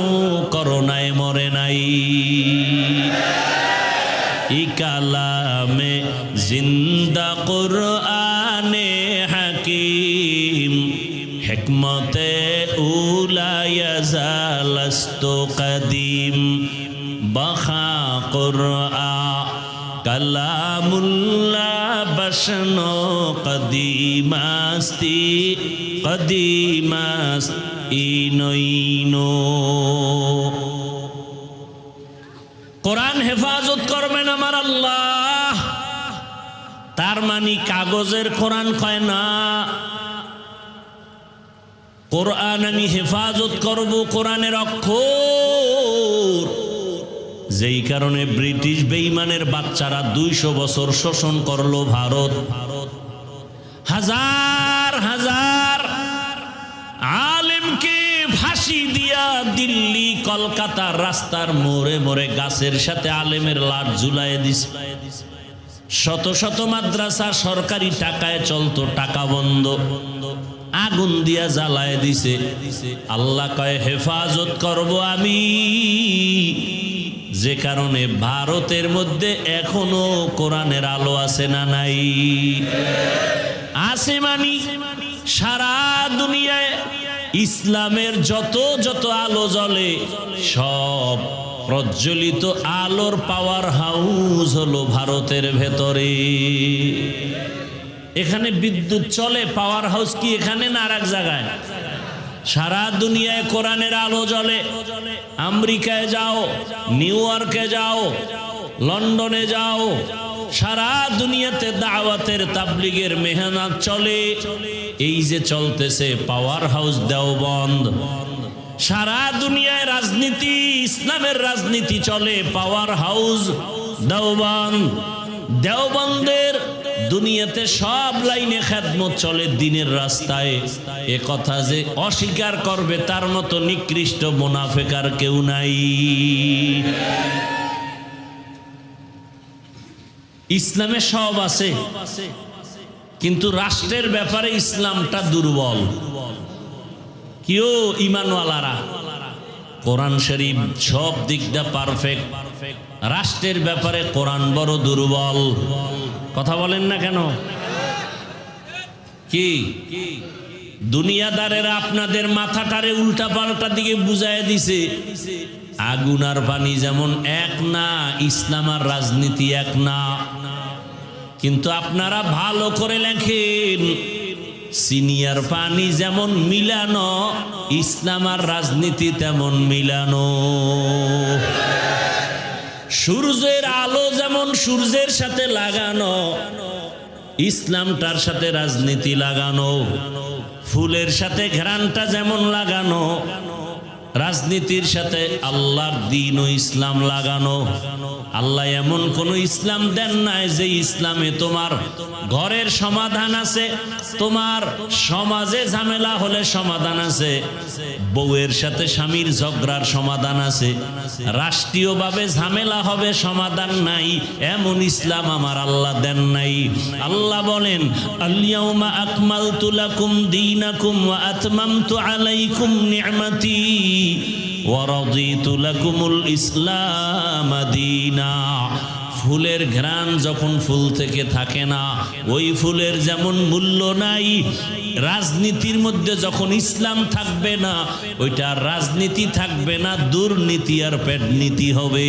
করোনায় মরে নাই। ই কালামে জিন্দা কুরআনে হাকিম, হিকমতে উলা ইয়াজালস্তু কদিম, বখা কুরআন কালামুল্লাহ বশনো কদিমাস্তি কদিমাস ইনইনো। কোরআন হেফাজত করবেন আমার আল্লাহ। তার মানে কাগজের কোরআন কয় না, কোরআন আমি হেফাজত করব, কোরআনের অক্ষর। যেই কারণে ব্রিটিশ বেঈমানের বাচ্চারা 200 বছর শোষণ করলো ভারত। হাজার হাজার আলেমকে ফাঁসি দিয়া দিল্লি কলকাতার রাস্তার মোড়ে মোড়ে গাছের সাথে আলেমের লাশ ঝুলায় দিছে। শত শত মাদ্রাসা সরকারি টাকায় চলতো, টাকা বন্ধ, আগুন দিয়া জ্বালায় দিছে। আল্লাহ কয় হেফাজত করব আমি, যে কারণে ভারতের মধ্যে এখনো কোরআনের আলো আছে না নাই? আছে। মানি সারা দুনিয়ায় ইসলামের যত যত আলো জ্বলে সব প্রজ্বলিত আলোর পাওয়ার হাউস হলো ভারতের ভেতরে। এখানে বিদ্যুৎ চলে, পাওয়ার হাউস কি এখানে না আর এক জায়গায়? সারা দুনিয়ায় কোরআনের আলো জ্বলে। আমেরিকায় যাও, নিউ ইয়র্কে যাও, লন্ডনে যাও, সারা দুনিয়াতে দাওয়াতের তাবলীগের মেহনত চলে। এই যে চলতেছে পাওয়ার হাউস দেওবন্দ। সারা দুনিয়ায় রাজনীতি, ইসলামের রাজনীতি চলে, পাওয়ার হাউস দেওবন্দ। দেওবন্দের দুনিয়াতে সব লাইনে খেদমত চলে দ্বীনের রাস্তায়। এ কথা যে অস্বীকার করবে তার মতো নিকৃষ্ট মুনাফিক আর কেউ নাই। ইসলামে সব আছে, কিন্তু রাষ্ট্রের ব্যাপারে ইসলামটা দুর্বল। কেউ ঈমানওয়ালারা কোরআন শরীফ সব দিক দিয়ে পারফেক্ট, রাষ্ট্রের ব্যাপারে কোরআন বড় দুর্বল। কথা বলেন না কেন? কি দুনিয়াদারেরা আপনাদের মাথাটারে উল্টা পাল্টা দিকে বুঝায় দিছে। আগুন আর পানি যেমন এক না, ইসলাম আর রাজনীতি এক না। কিন্তু আপনারা ভালো করে লেখেন, সিনিয়র পানি যেমন মিলানো, ইসলাম আর রাজনীতি তেমন মিলানো। সূর্যের আলো যেমন সূর্যের সাথে লাগানো, ইসলামটার সাথে রাজনীতি লাগানো। ফুলের সাথে ঘ্রাণটা যেমন লাগানো, রাজনীতির সাথে আল্লাহর দ্বীন ও ইসলাম লাগানো। আল্লাহ এমন কোন ইসলাম দেন নাই যে ইসলামে তোমার ঘরের সমাধান আছে, তোমার সমাজে ঝামেলা হলে সমাধান আছে, বউয়ের সাথে স্বামীর ঝগড়ার সমাধান আছে, রাষ্ট্রীয়ভাবে ঝামেলা হবে সমাধান নাই, এমন ইসলাম আমার আল্লাহ দেন নাই। আল্লাহ বলেন, আল-ইয়াউমা আকমালতু লাকুম দীনাকুম ওয়া আতমামতু আলাইকুম নি'মাতি ওয়া রাদিতু লাকুমুল ইসলাম দীনা। ফুলের ঘ্রাণ যখন ফুল থেকে থাকে না, ওই ফুলের যেমন মূল্য নাই, রাজনীতির মধ্যে যখন ইসলাম থাকবে না, ওইটা রাজনীতি থাকবে না, দুর্নীতি আর পেটনীতি হবে।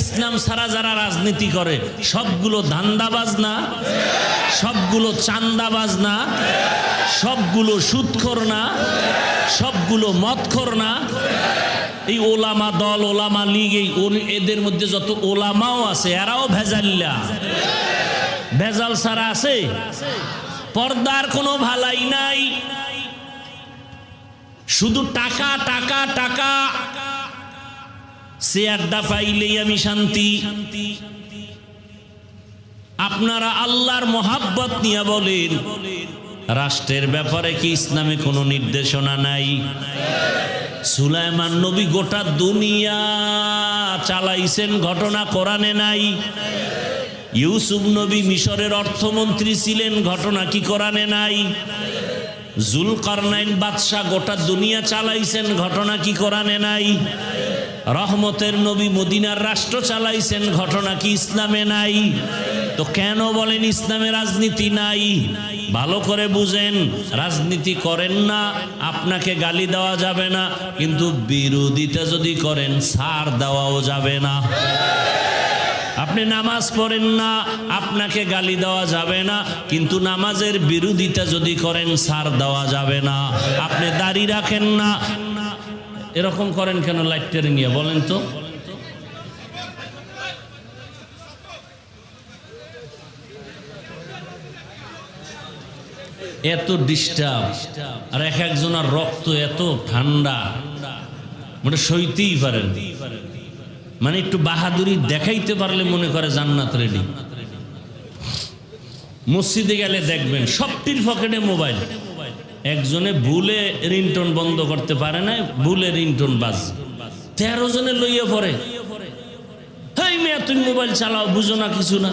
ইসলাম ছাড়া যারা রাজনীতি করে সবগুলো ধান্দাবাজ না, সবগুলো চান্দাবাজ না, সবগুলো সুদখোর না, সবগুলো মদখোর না। এই ওলামা দল, ওলামা লীগ, এদের মধ্যে যত ওলামাও আছে এরাও ভেজাল্লা, ভেজাল ছাড়া আছে, পর্দার কোনো ভালাই নাই, শুধু টাকা টাকা টাকা, চেয়ারটা পাইলেই আমি শান্তি। আপনারা আল্লাহর মোহাব্বত নিয়ে বলেন, রাষ্ট্রের ব্যাপারে কি ইসলামে কোনো নির্দেশনা নাই? সুলাইমান নবী গোটা দুনিয়া চালাইছেন, ঘটনা কোরআনে নাই? ইউসুফ নবী মিশরের অর্থমন্ত্রী ছিলেন, ঘটনা কি কোরআনে নাই? জুলকারনাইন বাদশাহ গোটা দুনিয়া চালাইছেন, ঘটনা কি কোরআনে নাই? রহমতের নবী মদিনার রাষ্ট্র চালাইছেন, ঘটনা কি ইসলামে নাই? তো কেন বলেন ইসলামে রাজনীতি নাই? ভালো করে বুঝেন, রাজনীতি করেন না, আপনাকে গালি দেওয়া যাবে না, কিন্তু বিরোধিতা যদি করেন ছাড় দেওয়াও যাবে না। আপনি নামাজ পড়েন না, আপনাকে গালি দেওয়া যাবে না, কিন্তু নামাজের বিরোধিতা যদি করেন ছাড় দেওয়া যাবে না। আপনি দাড়ি রাখেন না, এরকম করেন কেন লাইটটারে নিয়ে বলেন তো? এত ডিস্টার্ব, আর এক একজনের রক্ত এত ঠান্ডা, মানে সইতেই পারেন, মানে একটু বাহাদুরি দেখাইতে পারলে মনে করে জান্নাত রেডি। মসজিদে গেলে দেখবেন সবটির পকেটে মোবাইল, একজনে ভুলে রিংটোন বন্ধ করতে পারে না, ভুলে রিংটোন বাজ, 13 জনে লইয়া পড়ে, হেই মেয়ে তুমি মোবাইল চালাও, বুঝো না কিছু না।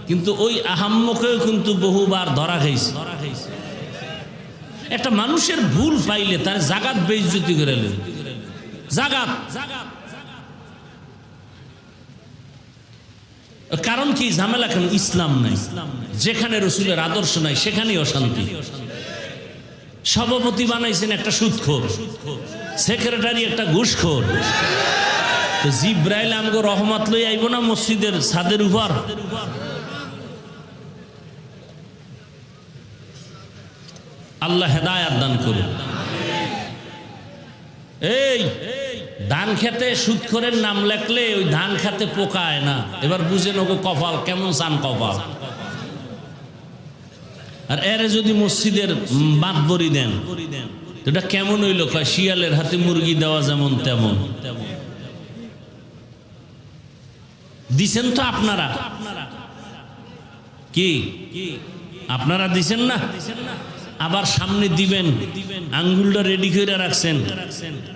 কিন্তু ওই আহাম্মকেও কিন্তু বহুবার ধরা খাইছে। একটা মানুষের ভুল পাইলে তার জাগাত বেইজ্জতি করে নেন, জাগাত। কারণ কি? ঝামেলা কেন? ইসলাম নাই, যেখানে রসুলের আদর্শ নাই সেখানেই অশান্তি। সভাপতি বানাইছেন একটা সুদখোর, সেক্রেটারি একটা ঘুষখোর, তো জিব্রাইল আমগো রহমত লই আইব না মসজিদের ছাদের উপর? আল্লাহ হেদায়াত দান করুন। এই ধান খেতে সুদখোরের নাম লেখলে ওই ধান খেতে পোকায় না। এবার বুঝেন ওকে কপাল কেমন, চান কপাল। আর এরে যদি মসজিদের বাঁধবরি দেন, এটা কেমন হইল? শিয়ালের হাতে মুরগি দেওয়া যেমন তেমন। দিছেন তো আপনারা, কি আপনারা দিছেন না? আবার সামনে দিবেন, আঙ্গুলটা রেডি করে রাখছেন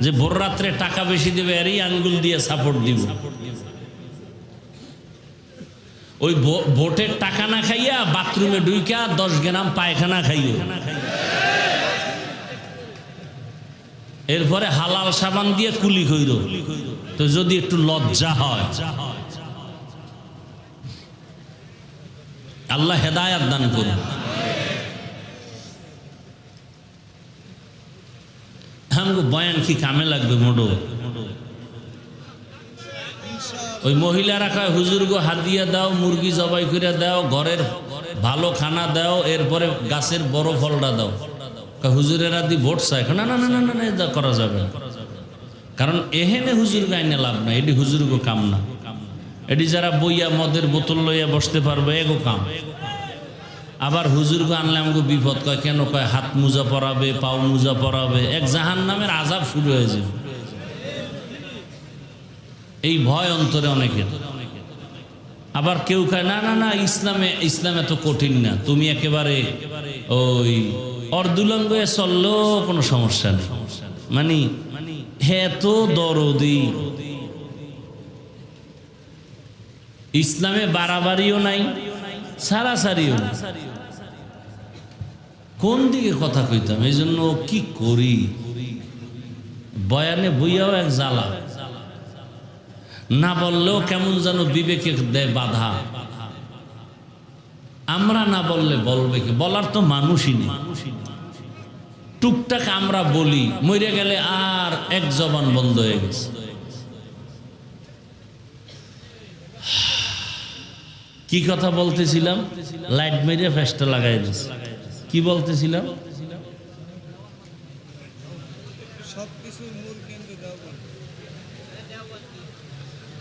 যে ভোর রাত্রে টাকা বেশি দেবে, এরই আঙ্গুল দিয়ে সাপোর্ট দিব। ওই ভোটের টাকা না খাইয়া বাথরুমে ঢুইকা 10 গ্রাম পায়খানা খাইও, এরপরে হালাল সাবান দিয়ে কুলি কইরো, তো যদি একটু লজ্জা হয়। আল্লাহ হেদায়াত দান করুন। हमको बयान की कामे লাগবে মোড়ো। ওই মহিলারা কয় হুজুর গো হাদিয়া দাও, মুরগি জবাই করে দাও, ঘরের ভালো খানা দাও, এরপরে গাছের বড় ফলটা দাও। হুজুরেরা দি ভোট চায়, না না না না না, এটা করা যাবে না, কারণ এহেনে হুজুর গাইনে লাভ নাই, এটি হুজুর গো কাম না, এটি যারা বইয়া মদের বোতল লইয়া বসতে পারবে এগো কাম। আবার হুজুরকে আনলে আমাকে বিপদ কয়, কেন কয় হাত মোজা পরাবে, পাও মোজা পরাবে, এক জাহান্নামের আযাব শুরু হয়ে যাবে। এই ভয় অন্তরে অনেকের। আবার কেউ কয় না না না, ইসলাম এত কঠিন না, তুমি একেবারে ওই অর্ধুলঙ্গ চললেও কোনো সমস্যা নেই, মানে এত দরদি। ইসলামে বাড়াবাড়িও নাই, সারাসারিও নাই। কোন দিকে কথা কইতাম, এই জন্য কি করি, বয়ানে বইয়াও এক জ্বালা, না বললেও কেমন যেন বিবেকে দেয় বাধা। আমরা না বললে বলবে কি, বলার তো মানুষই নেই। টুকটাক আমরা বলি, মরে গেলে আর এক জবান বন্ধ হয়ে গেছে। কি কথা বলতেছিলাম, লাইট মেরে ফ্যাশটা লাগাই দিচ্ছে। কি বলতেছিলাম,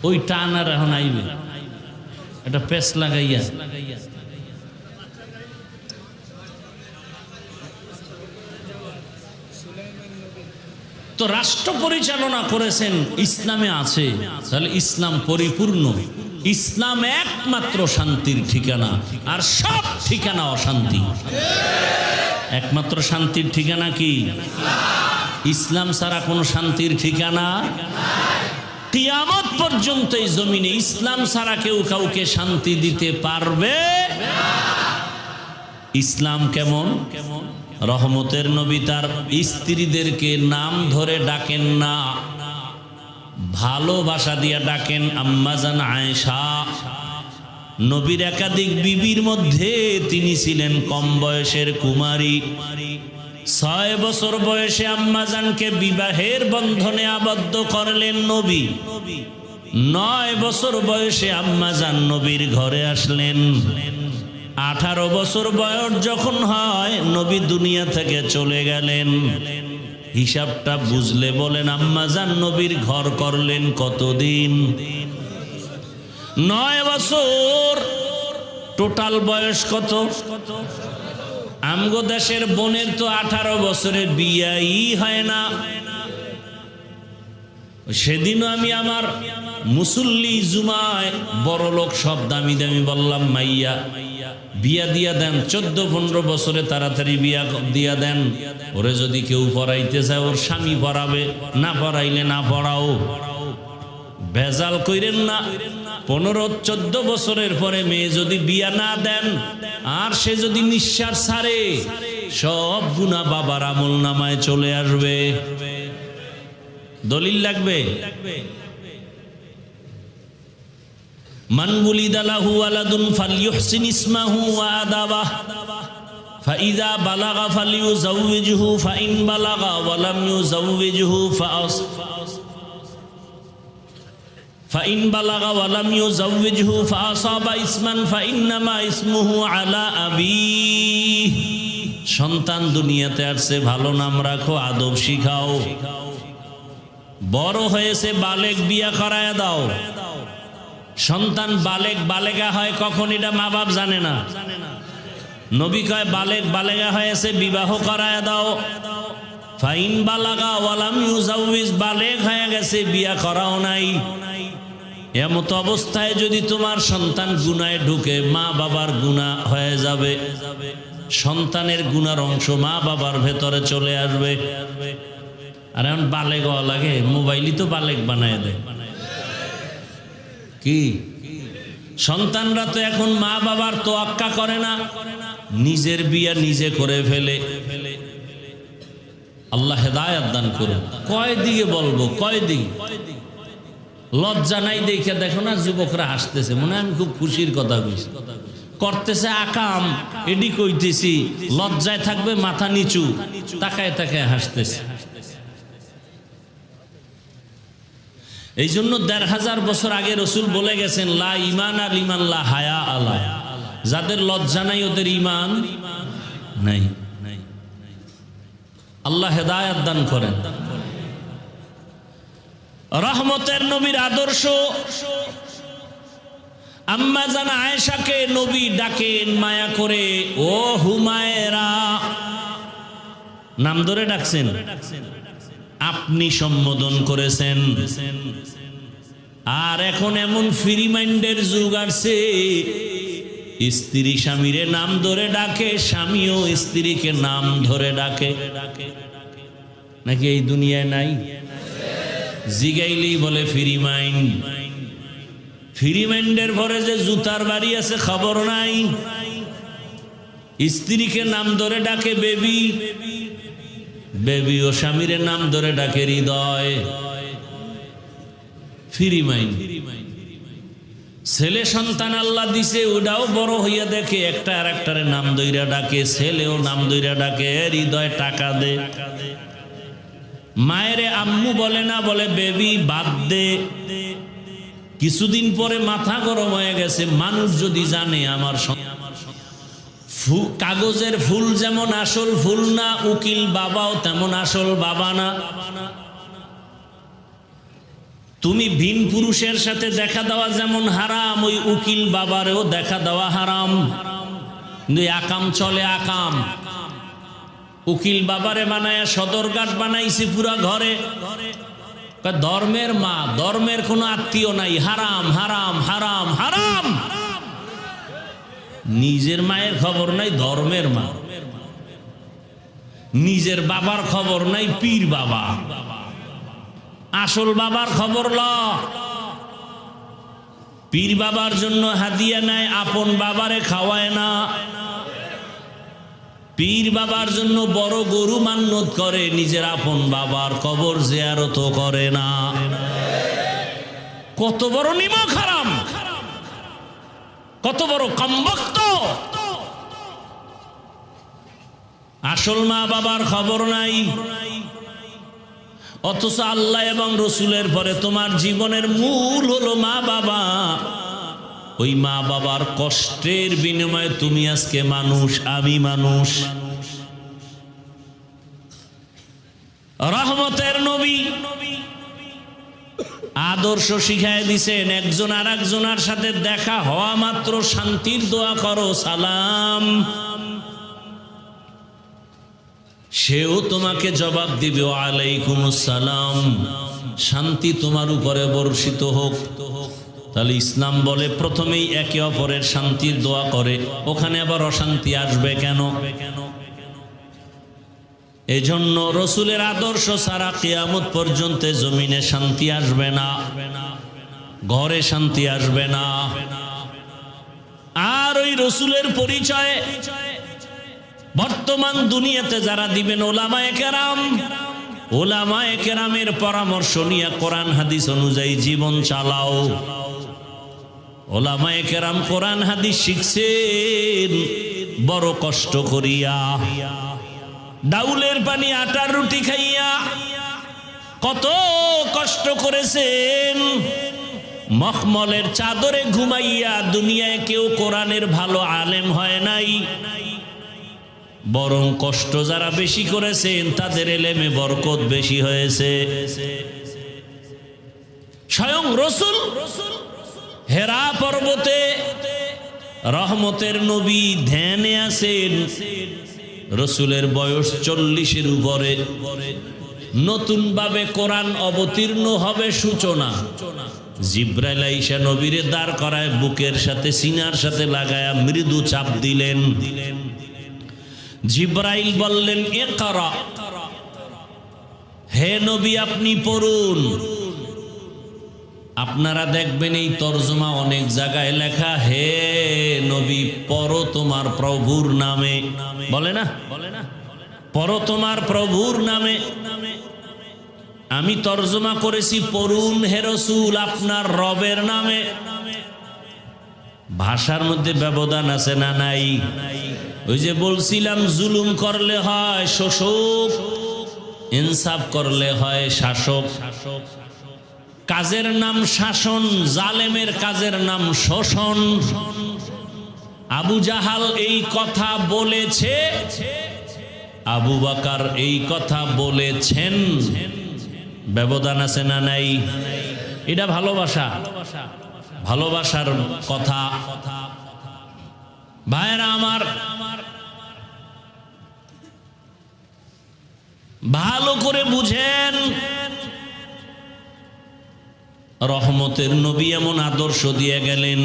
ওই টান আর এখন আইবে, এটা পেস লাগাইয়া। তো রাষ্ট্র পরিচালনা করেছেন ইসলামে আছে, তাহলে ইসলাম পরিপূর্ণ। ইসলাম একমাত্র শান্তির ঠিকানা, আর সব ঠিকানা অশান্তি। একমাত্র শান্তির ঠিকানা কি? ইসলাম ছাড়া কোনো শান্তির ঠিকানা। কিয়ামত পর্যন্ত এই জমিনে ইসলাম ছাড়া কেউ কাউকে শান্তি দিতে পারবে। ইসলাম কেমন? রহমতের নবী তার স্ত্রীদেরকে নাম ধরে ডাকেন না, ভালোবাসা দিয়া ডাকেন আম্মাজান আয়েশা। নবীর একাধিক বিবির মধ্যে তিনি ছিলেন কম বয়সের কুমারী। 6 বছর বয়সে আম্মাজানকে বিবাহের বন্ধনে আবদ্ধ করলেন নবী। 9 বছর বয়সে আম্মাজান নবীর ঘরে আসলেন। 18 বছর বয়স যখন হয়, নবী দুনিয়া থেকে চলে গেলেন। হিসাবটা বুঝলে বলেন আম্মাজান নবীর ঘর করলেন কতদিন? 9 বছর। টোটাল বয়স কত? আমগো দেশের বোনের তো 18 বছরে বিয়াই হয় না। সেদিনও আমি আমার মুসল্লি জুমায় বড় লোক সব দামি দামি বললাম, মাইয়া বিয়া দিয়া দেন, 14-15 বছরে তাড়াতাড়ি বিয়া দিয়া দেন। ওরে যদি কেউ পড়াইতে চায় ওর স্বামী পড়াবে, না পড়াইলে না পড়াও। ভেজাল কইরেন না। 15-14 বছরের পরে মেয়ে যদি বিয়া না দেন, আর সে যদি নিঃশ্বাস ছাড়ে, সব গুনাহ বাবার আমল নামায় চলে আসবে। দলিল লাগবে। মান বুলিদা লাহু ওয়ালাদুন ফালইউহসিন ইসমাহু ওয়া আদাবাহু ফাইযা বালাগা ফালইউযাওবিজহু ফাইন বালাগা ওয়া লাম ইউযাওবিজহু ফাইন বালাগা ওয়া লাম ইউযাওবিজহু ফাআসাবা ইসমান ফাইন্নামা ইসমুহু আলা আবিহি। সন্তান দুনিয়াতে আসছে, ভালো নাম রাখো, আদব শিখাও। বড় হয়েছে, বালেগ, বিয়া করায় দাও। সন্তান বালেগ বালেগা হয় কখন, এটা মা বাপ জানে না। নবী কয় বালেগ বালেগা হয়েছে, বিবাহ করায় দাও। ফাইন বালাগা ওয়ালাম ইউযাওবিজ, বালেগ হয়ে গেছে, বিয়া করাও নাই। এমত অবস্থায় যদি তোমার সন্তান গুনায় ঢুকে, মা বাবার গুনাহ হয়ে যাবে। সন্তানের গুনার অংশ মা বাবার ভেতরে চলে আসবে। আর এখন বালেগ হওয়া লাগে, মোবাইলই তো বালেগ বানায় দেয়। কি সন্তানরা তো এখন মা বাবার তোয়াক্কা করে না, নিজের বিয়া নিজে করে ফেলে। আল্লাহ হেদায়েত দান করুন। কয় দিকে বলবো, কয় দিকে? লজ্জা নাই দেখে দেখো না যুবকরা হাসতেছে, মনে হয় আমি খুব খুশির কথা কইছি। করতেছে আকাম, এডি কইতেছি, লজ্জায় থাকবে মাথা নিচু, তাকায় তাকায় হাসতেছে। এই জন্য ১৫০০ বছর আগে রসুল বলে গেছেন, লা ঈমানা লিমান লা হায়া আলা, যাদের লজ্জা নাই ওদের ঈমান নাই। আল্লাহ হেদায়েত দান করেন। রহমতের নবীর আদর্শ আম্মা জান আয়েশাকে নবী ডাকেন মায়া করে, ও হুমায়রা, নাম ধরে ডাকছেন, আপনি সম্বোধন করেছেন। আর এখন এমন ফ্রি মাইন্ডের যুগ আসছে, স্ত্রী স্বামীরে নাম ধরে ডাকে, স্বামীও স্ত্রীকে নাম ধরে ডাকে। নাকি এই দুনিয়ায় নাই? জিগাইলেই বলে ফ্রি মাইন্ড। ফ্রি মাইন্ডের পরে যে জুতার বাড়ি আছে খবর নাই। স্ত্রীকে নাম ধরে ডাকে বেবি, বেবি ও স্বামীরে নাম ধরে ডাকে হৃদয়। Free mind. ছেলে সন্তান আল্লাহ দিছে, ওটাও বড় হইয়া দেখে একটা আর একটারে নাম ধইরা ডাকে, ছেলেও নাম ধইরা ডাকে, হৃদয় টাকা দে। মায়েরে আম্মু বলে না, বলে বেবি, বাদ দে। কিছুদিন পরে মাথা গরম হয়ে গেছে, মানুষ যদি জানে আমার কাগজের ফুল যেমন আসল ফুল না, উকিল বাবাও তেমন আসল বাবা না। তুমি ভিন পুরুষের সাথে দেখা দেওয়া যেমন হারাম, ওই উকিল বাবারেও দেখা দেওয়া হারাম। কিন্তু আকাম চলে, আকাম। উকিল বাবারে বানায় সদরঘাট বানাইছে পুরা ঘরে। ধর্মের মা, ধর্মের কোনো আত্মীয় নাই, হারাম হারাম হারাম হারাম। নিজের মায়ের খবর নাই, ধর্মের মা। নিজের বাবার খবর নাই, পীর বাবা। আসল বাবার খবর ল। পীর বাবার জন্য হাদিয়া নেয়, আপন বাবারে খাওয়ায় না। পীর বাবার জন্য বড় গরু মান্নত করে, নিজের আপন বাবার কবর জিয়ারত করে না। কত বড় নিমক হারাম, কত বড় কমবক্ত। আসল মা বাবার খবর নাই, অথচ আল্লাহ এবং রসুলের পরে তোমার জীবনের মূল হলো মা বাবা। ওই মা বাবার কষ্টের বিনিময়ে তুমি আজকে মানুষ, আমি মানুষ। রহমতের নবী আদর্শ শিখায় দিছেন, একজন আর একজনের সাথে দেখা হওয়া মাত্র শান্তির দোয়া করো, সালাম। সেও তোমাকে জবাব দিবে, ওয়ালাইকুমুস সালাম, শান্তি তোমার উপরে বর্ষিত হোক। তাহলে ইসলাম বলে প্রথমেই একে অপরের শান্তির দোয়া করে, ওখানে আবার অশান্তি আসবে কেন? এজন্য রসুলের আদর্শ ছাড়া কিয়ামত পর্যন্ত জমিনে শান্তি আসবে না, ঘরে শান্তি আসবে না। আর ওই রসুলের পরিচয় বর্তমান দুনিয়াতে যারা দিবেন ওলামায়ে কেরাম, ওলামায়ে কেরামের পরামর্শ নিয়ে কোরআন হাদিস অনুযায়ী জীবন চালাও। ওলামায়ে কেরাম কোরআন হাদিস শিখছেন বড় কষ্ট করিয়া, ডাউলের পানি আটার রুটি খাইয়া কত কষ্ট করেছেন। মখমলের চাদরে ঘুমাইয়া দুনিয়ায় কেউ কোরআনের ভালো আলেম হয় নাই, বরং কষ্ট যারা বেশি করেছেন তাদের এলেমে বরকত বেশি হয়েছে। স্বয়ং রসুল হেরা পর্বতে রহমতের নবী ধ্যানে আছেন। রসুলের বয়স 40-এর উপরে। নতুন ভাবে কোরআন অবতীর্ণ হবে সূচনা। জিব্রাইল আইসা নবীরে দাঁড় করায় বুকের সাথে সিনার সাথে লাগায়া মৃদু চাপ দিলেন। জিব্রাইল বললেন, ইকরা, হে নবী আপনি পড়ুন। আপনারা দেখবেন এই তরজমা অনেক জায়গায় লেখা, হে নবী পড়ো তোমার প্রভুর নামে। বলে না, পড়ো তোমার প্রভুর নামে। আমি তরজমা করেছি, পড়ুন হে রাসূল আপনার রবের নামে। ভাষার মধ্যে ব্যবধান আছে না নাই? ওই যে বলছিলাম, জুলুম করলে হয় শোষক, ইনসাফ করলে হয় শাসক। কাজের নাম শাসন, জালেমের কাজের নাম শোষণ। আবু জাহাল এই কথা বলেছে, আবু বকর এই কথা বলেছেন। ব্যবধান আছে না নাই? এটা ভালোবাসা। ভালোবাসার কথা। ভাইরা আমার, ভালো করে বুঝেন, রহমতের নবী এমন আদর্শ দিয়ে গেলেন,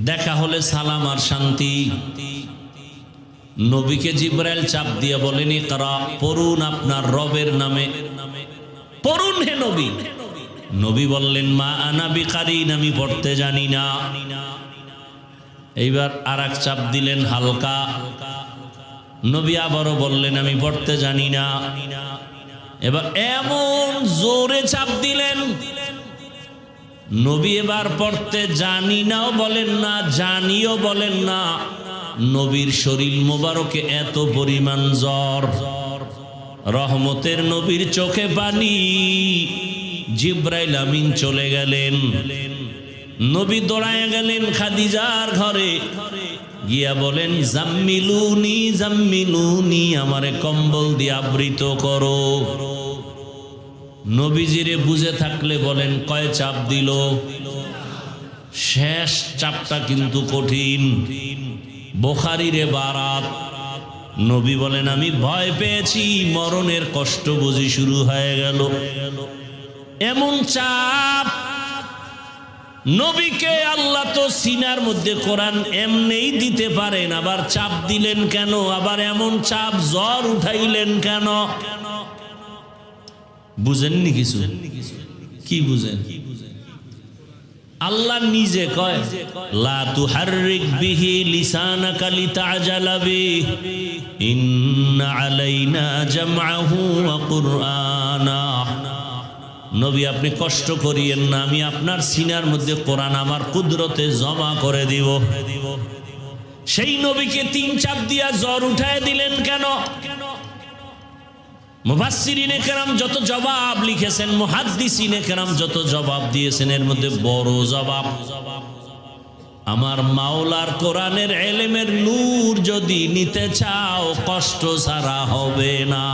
দেখা হলে সালাম আর শান্তি। নবীকে জিবরাইল চাপ দিয়ে বলেন, ইকরা, পড়ুন আপনার রবের নামে, পড়ুন হে নবী। নবী বললেন, মা আনা বিকারিন, আমি পড়তে জানি না। এইবার আরেক চাপ দিলেন হালকা। নবী আবারও বললেন, আমি পড়তে জানি না। এবার এমন জোরে চাপ দিলেন, নবী এবার পড়তে জানি নাও বলেন না, জানিও বলেন না। নবীর শরীর মোবারকে এত পরিমাণ জ্বর, রহমতের নবীর চোখে পানি। জিবরাইল আমিন চলে গেলেন, নবী দৌড়ায় গেলেন খাদিজার ঘরে, গিয়া বলেন, জাম্মিলুনি জাম্মিলুনি, আমারে কম্বল দিয়ে আবৃত করো। নবীজিরে বুঝে থাকলে বলেন, কয় চাপ দিল? শেষ চাপটা কিন্তু কঠিন। বুখারীরে বারাত, নবী বলেন, আমি ভয় পেয়েছি, মরণের কষ্ট বুঝি শুরু হয়ে গেল। এমন চাপ, নবীকে আল্লাহ তো সিনার মধ্যে কোরআন এমনিই দিতে পারেন, আবার চাপ দিলেন কেন? আবার এমন চাপ জ্বর উঠাইলেন কেন? বুঝেননি কিছু? কি বুঝেন? আল্লাহ নিজে কয়, লা তুহাররিক বিহি লিসানাকা লিতাজালা বিহি ইন্না আলাইনা জামআহু ওয়া কুরআনা। নবী আপনি কষ্ট করিয়েন না, আমি আপনার সিনার মধ্যে কোরআন আমার কুদরতে জমা করে দিব। সেই নবীকে 3 চাপ দিয়া জ্বর উঠায় দিলেন কেন? মুফাসসিরিনে কেরাম যত জবাব লিখেছেন, মুহাদ্দিসিনে কেরাম যত জবাব দিয়েছেন, এর মধ্যে বড় জবাব, আমার মাওলার কোরআনের ইলমের নূর যদি নিতে চাও, কষ্ট ছাড়া হবে না।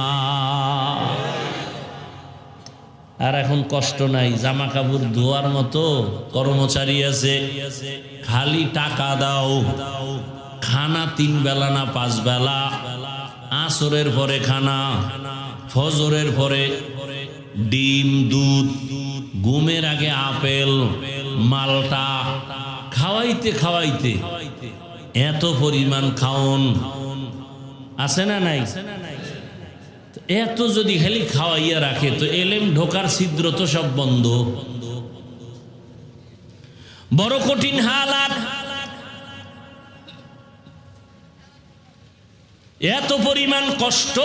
আর এখন কষ্ট নাই, জামা কাপড় ধোয়ার মতো কর্মচারী আছে, খালি টাকা দাও। খানা 3 বেলা না 5 বেলা, আসরের পরে খানা, ফজরের পরে ডিম, দুধ, ঘুমের আগে আপেল, মালটা, খাওয়াইতে খাওয়াইতে এত পরিমাণ খাওন আছে না নাই? এত যদি খালি খাওয়াইয়া রাখে, তো এলেম ঢোকার ছিদ্র তো সব বন্ধ। বড় কঠিন হালাত, এত পরিমাণ কষ্ট।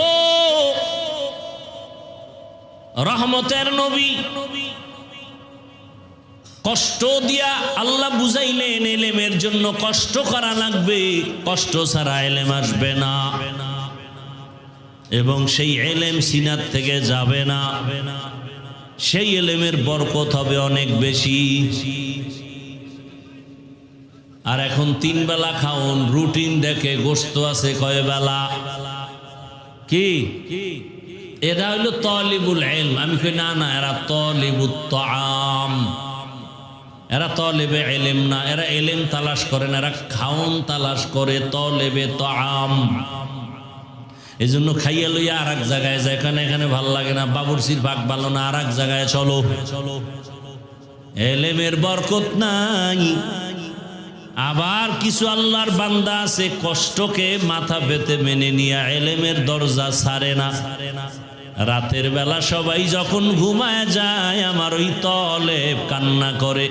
রহমতের নবী কষ্ট দিয়া আল্লাহ বুঝাইলেন, এলেমের জন্য কষ্ট করা লাগবে, কষ্ট ছাড়া এলেম আসবে না, এবং সেই এলেম সিনাত থেকে যাবে না। সেই এলেমের বরকত হবে অনেক বেশি। আর এখন 3 বেলা খাওন, রুটিন দেখে গোশত আছে কয় বেলা, কি এরা হইল তালিবুল ইলম। আমি কই না না, এরা তালিবুত তাআম, এরা তালিবে ইলম না, এরা ইলম তালাশ করে না, এরা খাওন তালাশ করে, তালিবে তাআম। এজন্য খাইয়া লইয়া আর এক জায়গায় যায়, এখানে ভাল লাগে না, বাবুরচির ভাগ ভালো না, আর এক জায়গায় চলো। ইলমের বরকত নাই। আবার কিছু আল্লাহর বান্দা আছে, কষ্টকে মাথা পেতে মেনে নিয়ে ইলমের দরজা ছাড়ে না। রাতের বেলা সবাই যখন ঘুমায় যায়, আমার ওই তলেব কান্না করে,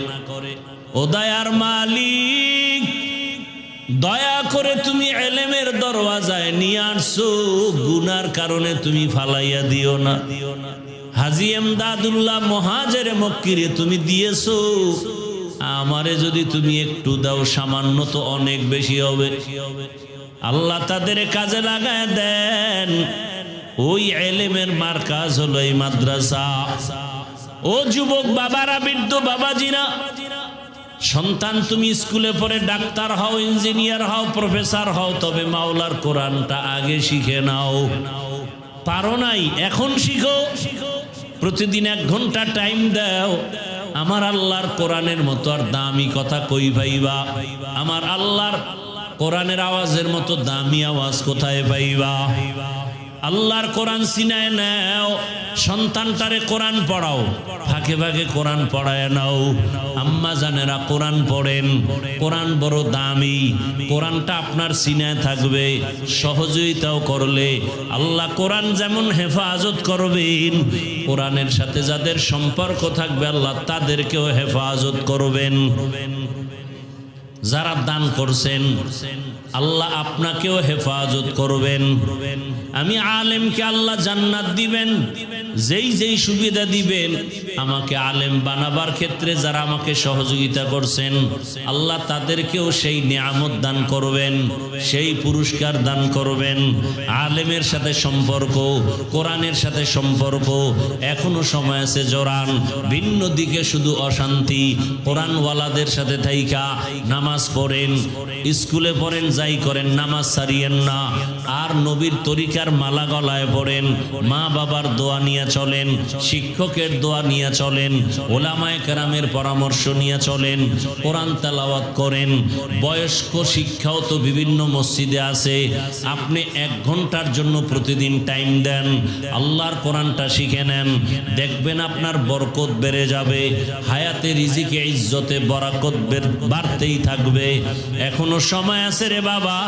ও দয়ার মালিক, দয়া করে তুমি ইলমের দরওয়াজায় নিয়ে আসছো, গুনার কারণে তুমি ফালাইয়া দিও না। হাজী এমদাদুল্লাহ মুহাজিরে মক্কিরে তুমি দিয়েছো, আমারে যদি তুমি একটু দাও, সামান্য তো অনেক বেশি হবে। আল্লাহ তাদের কাজে লাগায় দেন। ওই ইলমের মার্কাজ হলো এই মাদ্রাসা। ও যুবক বাবারা, বৃদ্ধ বাবাজিরা, সন্তান তুমি স্কুলে পড়ে ডাক্তার হও, ইঞ্জিনিয়ার হও, প্রফেসর হও, তবে মাওলার কোরআনটা আগে শিখে নাও। পারো নাই, এখন শিখো। প্রতিদিন 1 ঘন্টা টাইম দাও, আমার আল্লাহর কোরআনের মতো আর দামি কথা কই পাইবা? আমার আল্লাহর কোরআনের আওয়াজের মতো দামি আওয়াজ কোথায় পাইবা? আল্লাহর কোরআন সিনায় নাও, সন্তানটারে কোরআন পড়াও, ফাঁকে ফাঁকে কোরআন পড়ায় নাও। আম্মা জানেরা কোরআন পড়েন, কোরআন বড় দামি, কোরআনটা আপনার সিনায় থাকবে। সহযোগিতাও করলে আল্লাহ কোরআন যেমন হেফাজত করবেন, কোরআনের সাথে যাদের সম্পর্ক থাকবে আল্লাহ তাদেরকেও হেফাজত করবেন। যারা দান করছেন আল্লাহ আপনাকেও হেফাজত করবেন। আমি আলেমকে আল্লাহ জান্নাত দিবেন, যেই যেই সুবিধা দিবেন আমাকে আলেম বানাবার ক্ষেত্রে যারা আমাকে সহযোগিতা করছেন আল্লাহ তাদেরকেও সেই নিয়ামত দান করবেন, সেই পুরস্কার দান করবেন। আলেমের সাথে সম্পর্ক, কোরআনের সাথে সম্পর্ক এখনো সময় আছে জোরান। ভিন্ন দিকে শুধু অশান্তি। কোরআনওয়ালাদের সাথে থাইকা নামাজ পড়েন, স্কুলে পড়েন, যাই করেন নামাজ ছাড়িয়েন না। আর নবীর তরিকার মালা গলায় পড়েন, মা বাবার দোয়া নিয়ে চলেন, শিক্ষকের দোয়া নিয়ে চলেন, ওলামায়ে কেরামের পরামর্শ নিয়ে চলেন, কোরআন তেলাওয়াত করেন। বয়স্ক শিক্ষাও তো বিভিন্ন মসজিদে আছে, আপনি 1 ঘন্টার জন্য প্রতিদিন টাইম দেন, আল্লাহর কোরআনটা শিখে নেন, দেখবেন আপনার বরকত বেড়ে যাবে, হায়াতে রিজিকে ইজ্জতে বরকত বাড়তেই থাকবে। এখনো সময় আছে রে বাবা,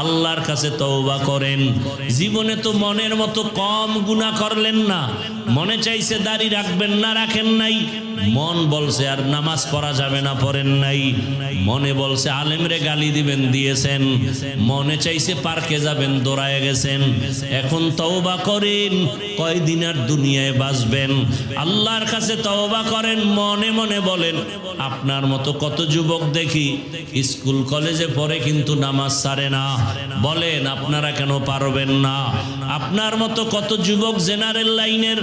আল্লাহর কাছে তওবা করেন। জীবনে তো মনের মতো কম গুনাহ করলেন না, মনে চাইছে দাড়ি রাখবেন না, রাখেন নাই। মন বলছে আর নামাজ পড়া যাবে না, পড়েন নাই। মনে বলছে আলেমরে গালি দিবেন, দিয়েছেন। মনে চাইছে পার্কে যাবেন, দৌড়ায় গেছেন। এখন তওবা করেন, কয়দিন আর দুনিয়ায় বাঁচবেন। আল্লাহর কাছে তওবা করেন, মনে মনে বলেন। আপনার মতো কত যুবক দেখি স্কুল কলেজে পড়ে কিন্তু নামাজ ছাড়ে না, বলেন আপনারা কেন পারবেন না? আপনার মতো কত যুবক জেনারেল লাইনের,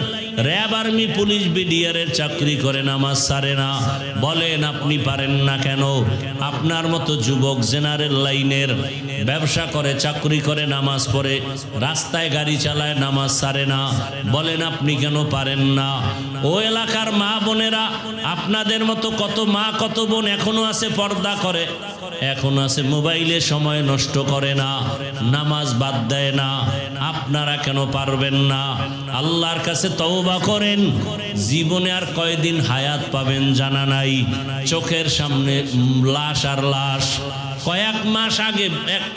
র্যাব, আর্মি, পুলিশ, বিডিআরের চাকরি করে নামাজ ছাড়ে না, বলেন আপনি পারেন না কেন? আপনার মতো যুবক জেনারেল লাইনের ব্যবসা করে, চাকরি করে, নামাজ পড়ে, রাস্তায় গাড়ি চালায়, নামাজ ছাড়ে না, বলেন আপনি কেন পারেন না? ও এলাকার মা বোনেরা, আপনাদের মতো কত মা কত বোন এখনো আছে পর্দা করে, এখন আছে মোবাইলে সময় নষ্ট করে না, নামাজ বাদ দেয় না। আপনারা কেন পারবেন না? আল্লাহর কাছে তওবা করেন। জীবনে আর কয়দিন হায়াত পাবেন জানা নাই। চোখের সামনে লাশ আর লাশ। কয়েক মাস আগে,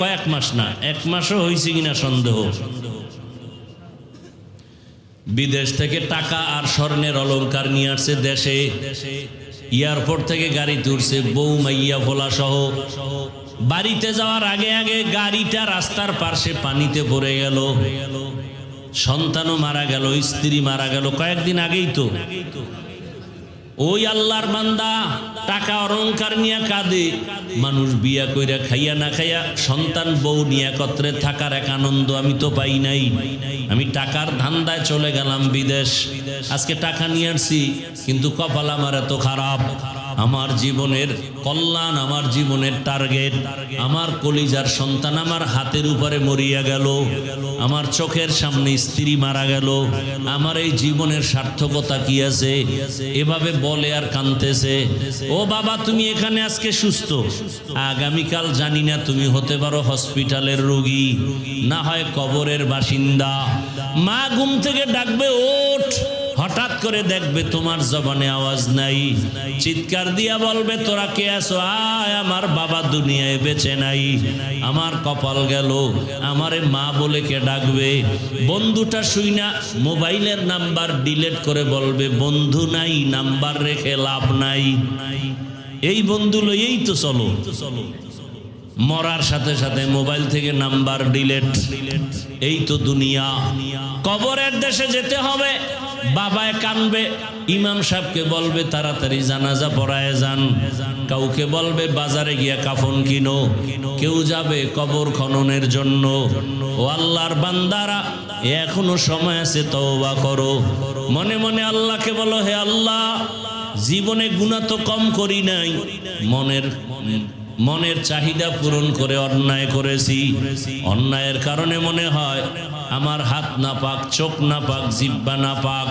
কয়েক মাস না, 1 মাসও হয়েছে কিনা সন্দেহ, বিদেশ থেকে টাকা আর স্বর্ণের অলংকার নিয়ে আসছে দেশে। এয়ারপোর্ট থেকে গাড়ি তুলছে, বউ মাইয়া ভোলা সহ। বাড়িতে যাওয়ার আগে আগে গাড়িটা রাস্তার পাশে পানিতে পড়ে গেল, সন্তানও মারা গেল, স্ত্রী মারা গেল, কয়েকদিন আগেই তো। ওই আল্লাহর বান্দা টাকা অলংকার নিয়ে কাঁদে। মানুষ বিয়া কইরা খাইয়া না খাইয়া সন্তান বউ নিয়ে একত্রে থাকার এক আনন্দ আমি তো পাই নাই। আমি টাকার ধান্দায় চলে গেলাম বিদেশ, আজকে টাকা নিয়ে আসছি, কিন্তু কপাল আমার এত খারাপ। আমার জীবনের কল্যাণ, আমার জীবনের টার্গেট, আমার কলিজার সন্তান আমার হাতের উপরে মরিয়া গেল, আমার চোখের সামনে স্ত্রী মারা গেল। আমার এই জীবনের সার্থকতা কি আছে? এভাবে বলে আর কাঁদতেছে। ও বাবা, তুমি এখানে আজকে সুস্থ, আগামীকাল জানি না তুমি হতে পারো হসপিটালের রোগী, না হয় কবরের বাসিন্দা। মা ঘুম থেকে ডাকবে, ওঠ। হঠাৎ করে দেখবে তোমার জবানে আওয়াজ নাই, চিৎকার দিয়া বলবে, তোরা কে আছো? আয়, আমার বাবা দুনিয়ায় বেঁচে নাই, আমার কপাল গেল। আমারে মা বলে কে ডাকবে? বন্ধুটা শুই না মোবাইলের নাম্বার ডিলিট করে বলবে, বন্ধু নাই, নাম্বার রেখে লাভ নাই, এই বন্ধু লইয়েই তো চলো। মরার সাথে সাথে মোবাইল থেকে নাম্বার ডিলিট, এই তো দুনিয়া। কবরের দেশে যেতে হবে, বাবায় কানবে, ইমাম সাহেবকে বলবে তাড়াতাড়ি জানাজা পড়ায় যান, কাউকে বলবে বাজারে গিয়া কাফন কিনো, কেউ যাবে কবর খননের জন্য। ও আল্লাহর বান্দারা, এখনো সময় আছে, তওবা করো। মনে মনে আল্লাহকে বলো, হে আল্লাহ, জীবনে গুনাহ তো কম করি নাই, মনের চাহিদা পূরণ করে অন্যায় করেছি। অন্যায়ের কারণে মনে হয় আমার হাত না পাক, চোখ না পাক, জিহ্বা না পাক,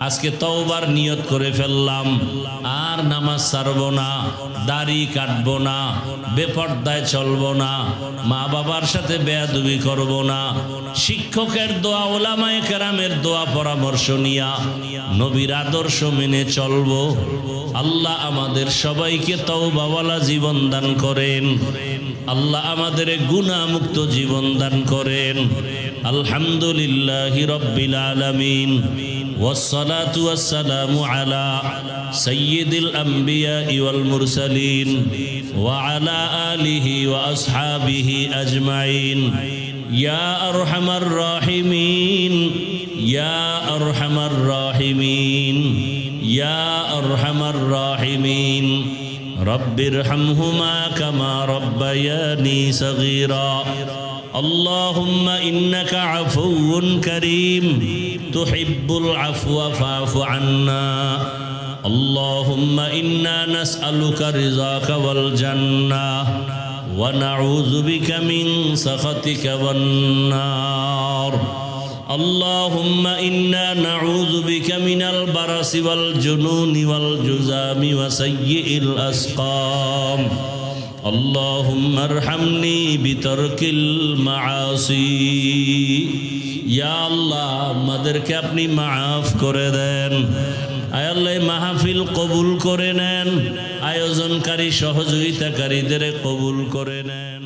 আজকে তওবার নিয়ত করে ফেললাম, আর নামাজ ছাড়বো না, দাড়ি কাটবো না, বেপর্দায় চলবো না, মা বাবার সাথে বেয়াদবি করব না, শিক্ষকের দোয়া ওলামায়ে কেরামের দোয়া পরামর্শ নিয়া নবীর আদর্শ মেনে চলবো। আল্লাহ আমাদের সবাইকে তওবাওয়ালা জীবন দান করেন। আল্লাহ আমাদের গুনাহ মুক্ত জীবন দান করেন। আলহামদুলিল্লাহি রাব্বিল আলামিন والصلاة والسلام على سيد الأنبياء والمرسلين وعلى آله وأصحابه أجمعين يا أرحم الراحمين يا أرحم الراحمين يا أرحم الراحمين رب ارحمهما كما ربياني صغيرا اللهم إنك عفو كريم تحب العفو فاعف عنا اللهم إنا نسألك رضاك والجنة ونعوذ بك من سخطك والنار اللهم إنا نعوذ بك من البرص والجنون والجذام وسيء الأسقام اللهم ارحمني بترك المعاصي يا الله আমাদেরকে আপনি মাফ করে দেন। আয় আল্লাহ মাহফিল কবুল করে নেন, আয়োজনকারী সহযোগিতাকারীদের কবুল করে নেন।